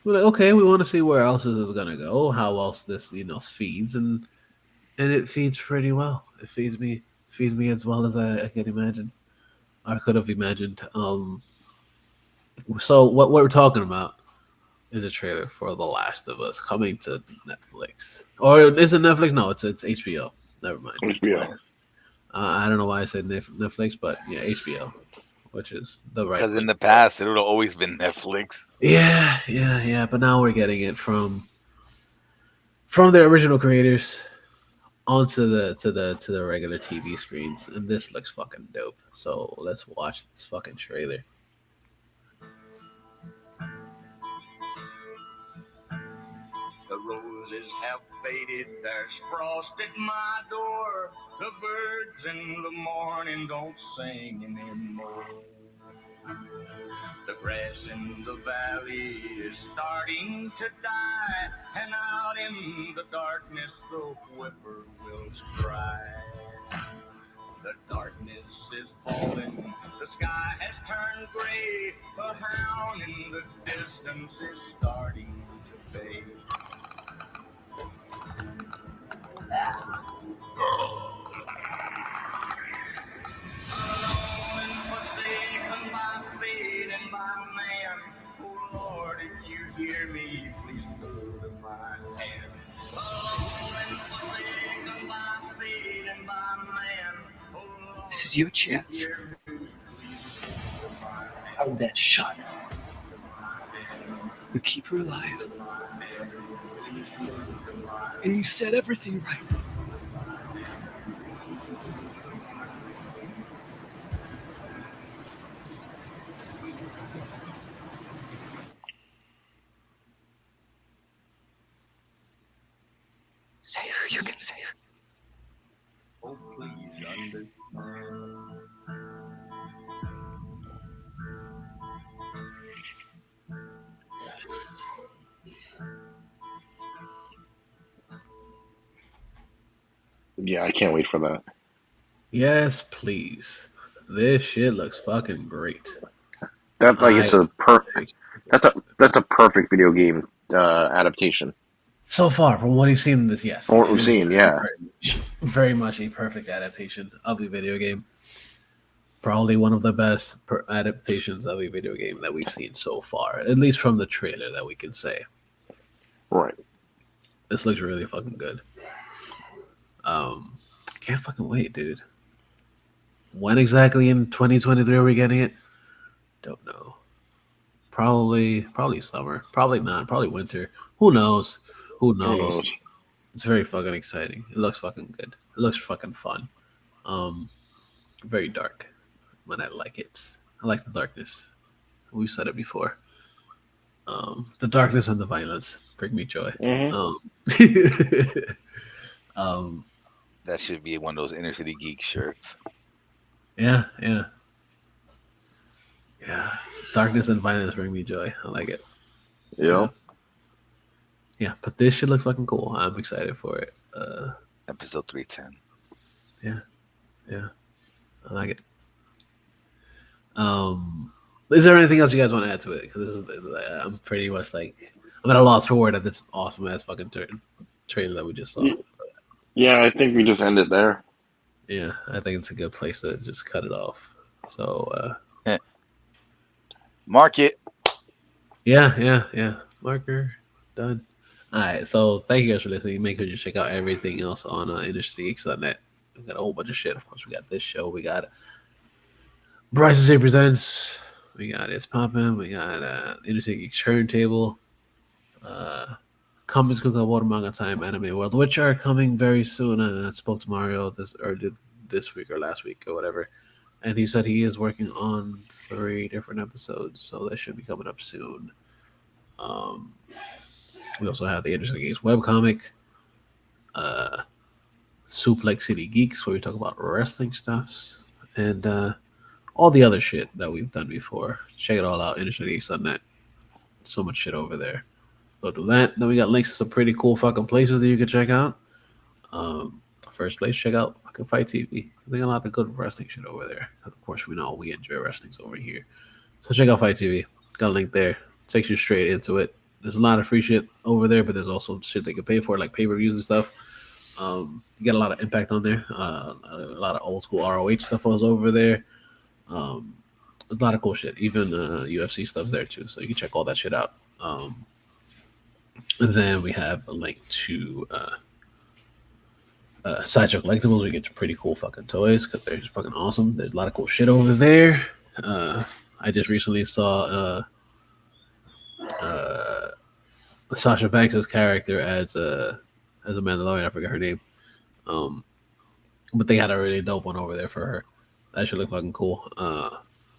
We're like, okay, we want to see where else this is gonna go, how else this feeds, and it feeds pretty well. It feeds me as well as I can imagine. I could have imagined. So what we're talking about is a trailer for The Last of Us coming to Netflix, or is it Netflix? No, it's HBO. Never mind. HBO. I don't know why I said Netflix, but yeah, HBO, which is the right Because in place. the past, it would have always been Netflix. Yeah. But now we're getting it from the original creators onto the regular TV screens, and this looks fucking dope. So let's watch this fucking trailer. The roses have faded, there's frost at my door. The birds in the morning don't sing anymore. The grass in the valley is starting to die, and out in the darkness the whippoorwills cry. The darkness is falling, the sky has turned gray. A hound in the distance is starting to bay. Alone and forsaken by fate and by man. Oh Lord, if you hear me, please hold my hand. Alone and forsaken by fate and by man. Oh Lord, This is your chance. Out of that shot. You keep her alive. And you set everything right. Save who you can save. oh please understand. Yeah, I can't wait for that. Yes, please. This shit looks fucking great. That like it's a that's a perfect video game adaptation. So far, from what he's seen in this, yes. From what we've seen, yeah. Very much a perfect adaptation of a video game. Probably one of the best adaptations of a video game that we've seen so far, at least from the trailer that we can say. Right. This looks really fucking good. Can't fucking wait, dude. When exactly in 2023 are we getting it? Don't know. Probably summer. Probably not. Probably winter. Who knows? Who knows? It's very fucking exciting. It looks fucking good. It looks fucking fun. Very dark, but I like it. I like the darkness. We said it before. The darkness and the violence bring me joy. That should be one of those Inner City Geek shirts. Yeah. Darkness and violence bring me joy. I like it. Yeah. Yeah, but this shit looks fucking cool. I'm excited for it. Episode 310. Yeah. I like it. Is there anything else you guys want to add to it? Because I'm pretty much like I'm at a loss for word at this awesome ass fucking trailer that we just saw. Yeah, I think we just end it there. Yeah, I think it's a good place to just cut it off. So mark it. Yeah. Marker done. All right, so thank you guys for listening. Make sure you check out everything else on InnerCityGeeks.net. We got a whole bunch of shit. Of course, we got this show. We got Bryson Say Presents. We got It's Poppin'. We got Inner City Geeks Turntable. Comics Cookout, Water Manga Time, Anime World, which are coming very soon. I spoke to Mario this week or last week or whatever, and he said he is working on 3 different episodes, so that should be coming up soon. We also have the Inner City Geeks webcomic, Suplex City Geeks, where we talk about wrestling stuffs, and all the other shit that we've done before. Check it all out, InnerCityGeeks.net. So much shit over there. Go do that. Then we got links to some pretty cool fucking places that you can check out. First place, check out fucking Fight TV. They got a lot of good wrestling shit over there. Because of course we know we enjoy wrestlings over here. So check out Fight TV. Got a link there. Takes you straight into it. There's a lot of free shit over there, but there's also shit they can pay for, like pay-per-views and stuff. You get a lot of Impact on there. A lot of old school ROH stuff was over there. A lot of cool shit. Even UFC stuff's there too. So you can check all that shit out. And then we have a link to Sideshow Collectibles. We get some pretty cool fucking toys because they're just fucking awesome. There's a lot of cool shit over there. I just recently saw Sasha Banks' character as a Mandalorian. I forgot her name. But they had a really dope one over there for her. That should look fucking cool.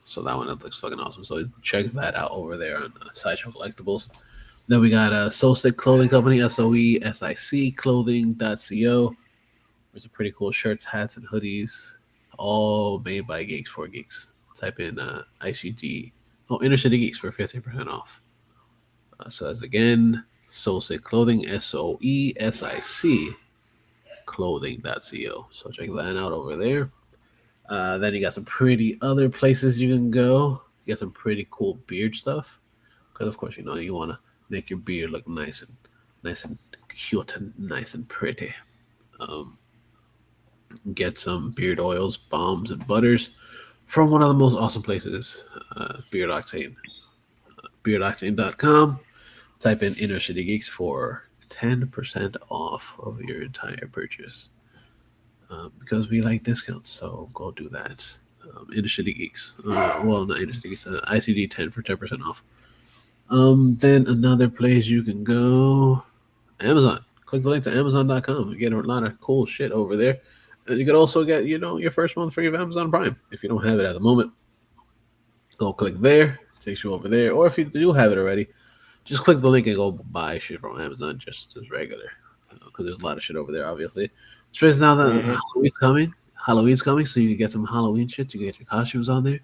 So that one looks fucking awesome. So check that out over there on Sideshow Collectibles. Then we got Soul Sick Clothing Company, SOESIC Clothing.co. There's a pretty cool shirts, hats, and hoodies, all made by Geeks for Geeks. Type in InnerCityGeeks for 50% off. So that's again Soul Sick Clothing, SOESIC Clothing.co. So check that out over there. Then you got some pretty other places you can go. You got some pretty cool beard stuff. Because of course, you know, you want to make your beard look nice and cute and nice and pretty. Get some beard oils, balms, and butters from one of the most awesome places, Beard Octane. BeardOctane.com. Type in Inner City Geeks for 10% off of your entire purchase. Because we like discounts, so go do that. Inner City Geeks. Well, not Inner City Geeks. ICD 10 for 10% off. Then another place you can go, Amazon. Click the link to Amazon.com. You get a lot of cool shit over there. And you can also get, you know, your first month free of Amazon Prime. If you don't have it at the moment, go click there. It takes you over there. Or if you do have it already, just click the link and go buy shit from Amazon just as regular. Because there's a lot of shit over there, obviously. Especially now that Halloween's coming, so you can get some Halloween shit. You can get your costumes on there.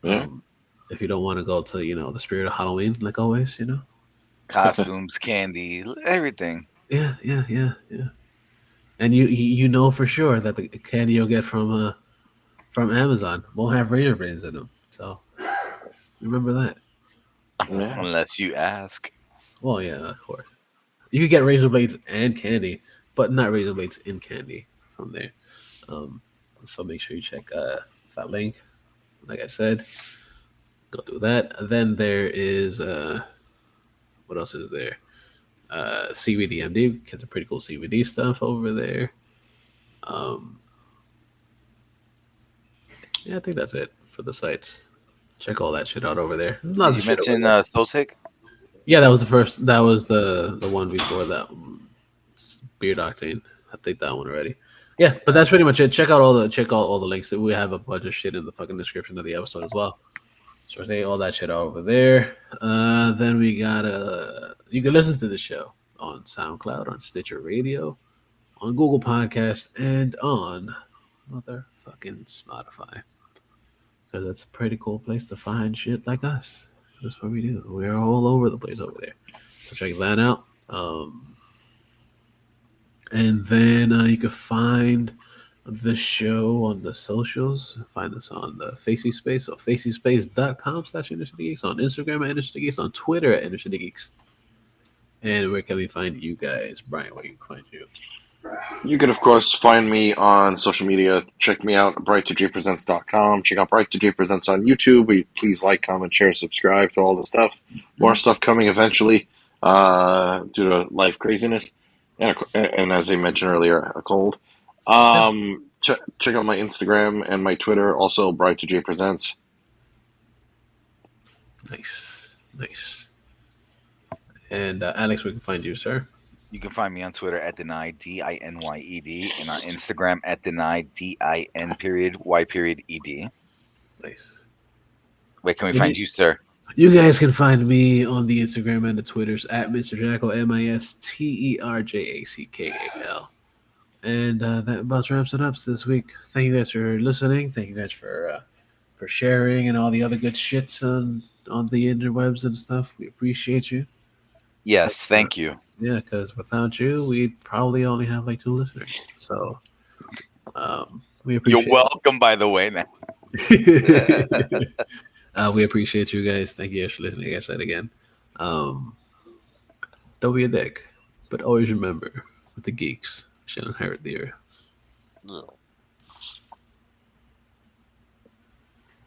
Yeah. If you don't want to go to, you know, the spirit of Halloween, like always, you know. Costumes, candy, everything. Yeah. And you know for sure that the candy you'll get from Amazon won't have razor blades in them. So remember that. Yeah. Unless you ask. Well, yeah, of course. You could get razor blades and candy, but not razor blades in candy from there. So make sure you check that link. Like I said, go do that. Then there is what else is there? CBDMD, get some pretty cool CBD stuff over there. Yeah, I think that's it for the sites. Check all that shit out over there. There's a lot of Did you shit over mention there. Stoltec? Yeah, that was the first. That was the one before that. Beard Octane. I think that one already. Yeah, but that's pretty much it. Check out all the links. We have a bunch of shit in the fucking description of the episode as well. So say all that shit over there. Then we got you can listen to the show on SoundCloud, on Stitcher Radio, on Google Podcast, and on motherfucking Spotify. Because that's a pretty cool place to find shit like us. That's what we do. We're all over the place over there. So check that out. And then you can find the show on the socials. Find us on the Facey Space. So faceyspace.com/InnerCityGeeks. On Instagram at InnerCityGeeks. On Twitter at InnerCityGeeks. And where can we find you guys? Brian, where can we find you? You can, of course, find me on social media. Check me out at bright2jpresents.com. Check out Bright2J Presents on YouTube. Please like, comment, share, subscribe to all the stuff. More stuff coming eventually due to life craziness. And as I mentioned earlier, a cold. Check out my Instagram and my Twitter, also Bright2J Presents. Nice. And Alex, we can find you, sir. You can find me on Twitter at Denied, DINYED, and on Instagram at Denied, DIN_Y_ED. Nice. Where can we find you, sir? You guys can find me on the Instagram and the Twitters at Mr. Jackal, MISTERJACKAL. And that about wraps it up this week. Thank you guys for listening. Thank you guys for sharing and all the other good shits on the interwebs and stuff. We appreciate you. Yes, thank you. Yeah, because without you, we'd probably only have like 2 listeners. So we appreciate You're welcome, by the way, now. We appreciate you guys. Thank you guys for listening. Like I said again, don't be a dick, but always remember, with the geeks shall inherit the earth. Ugh.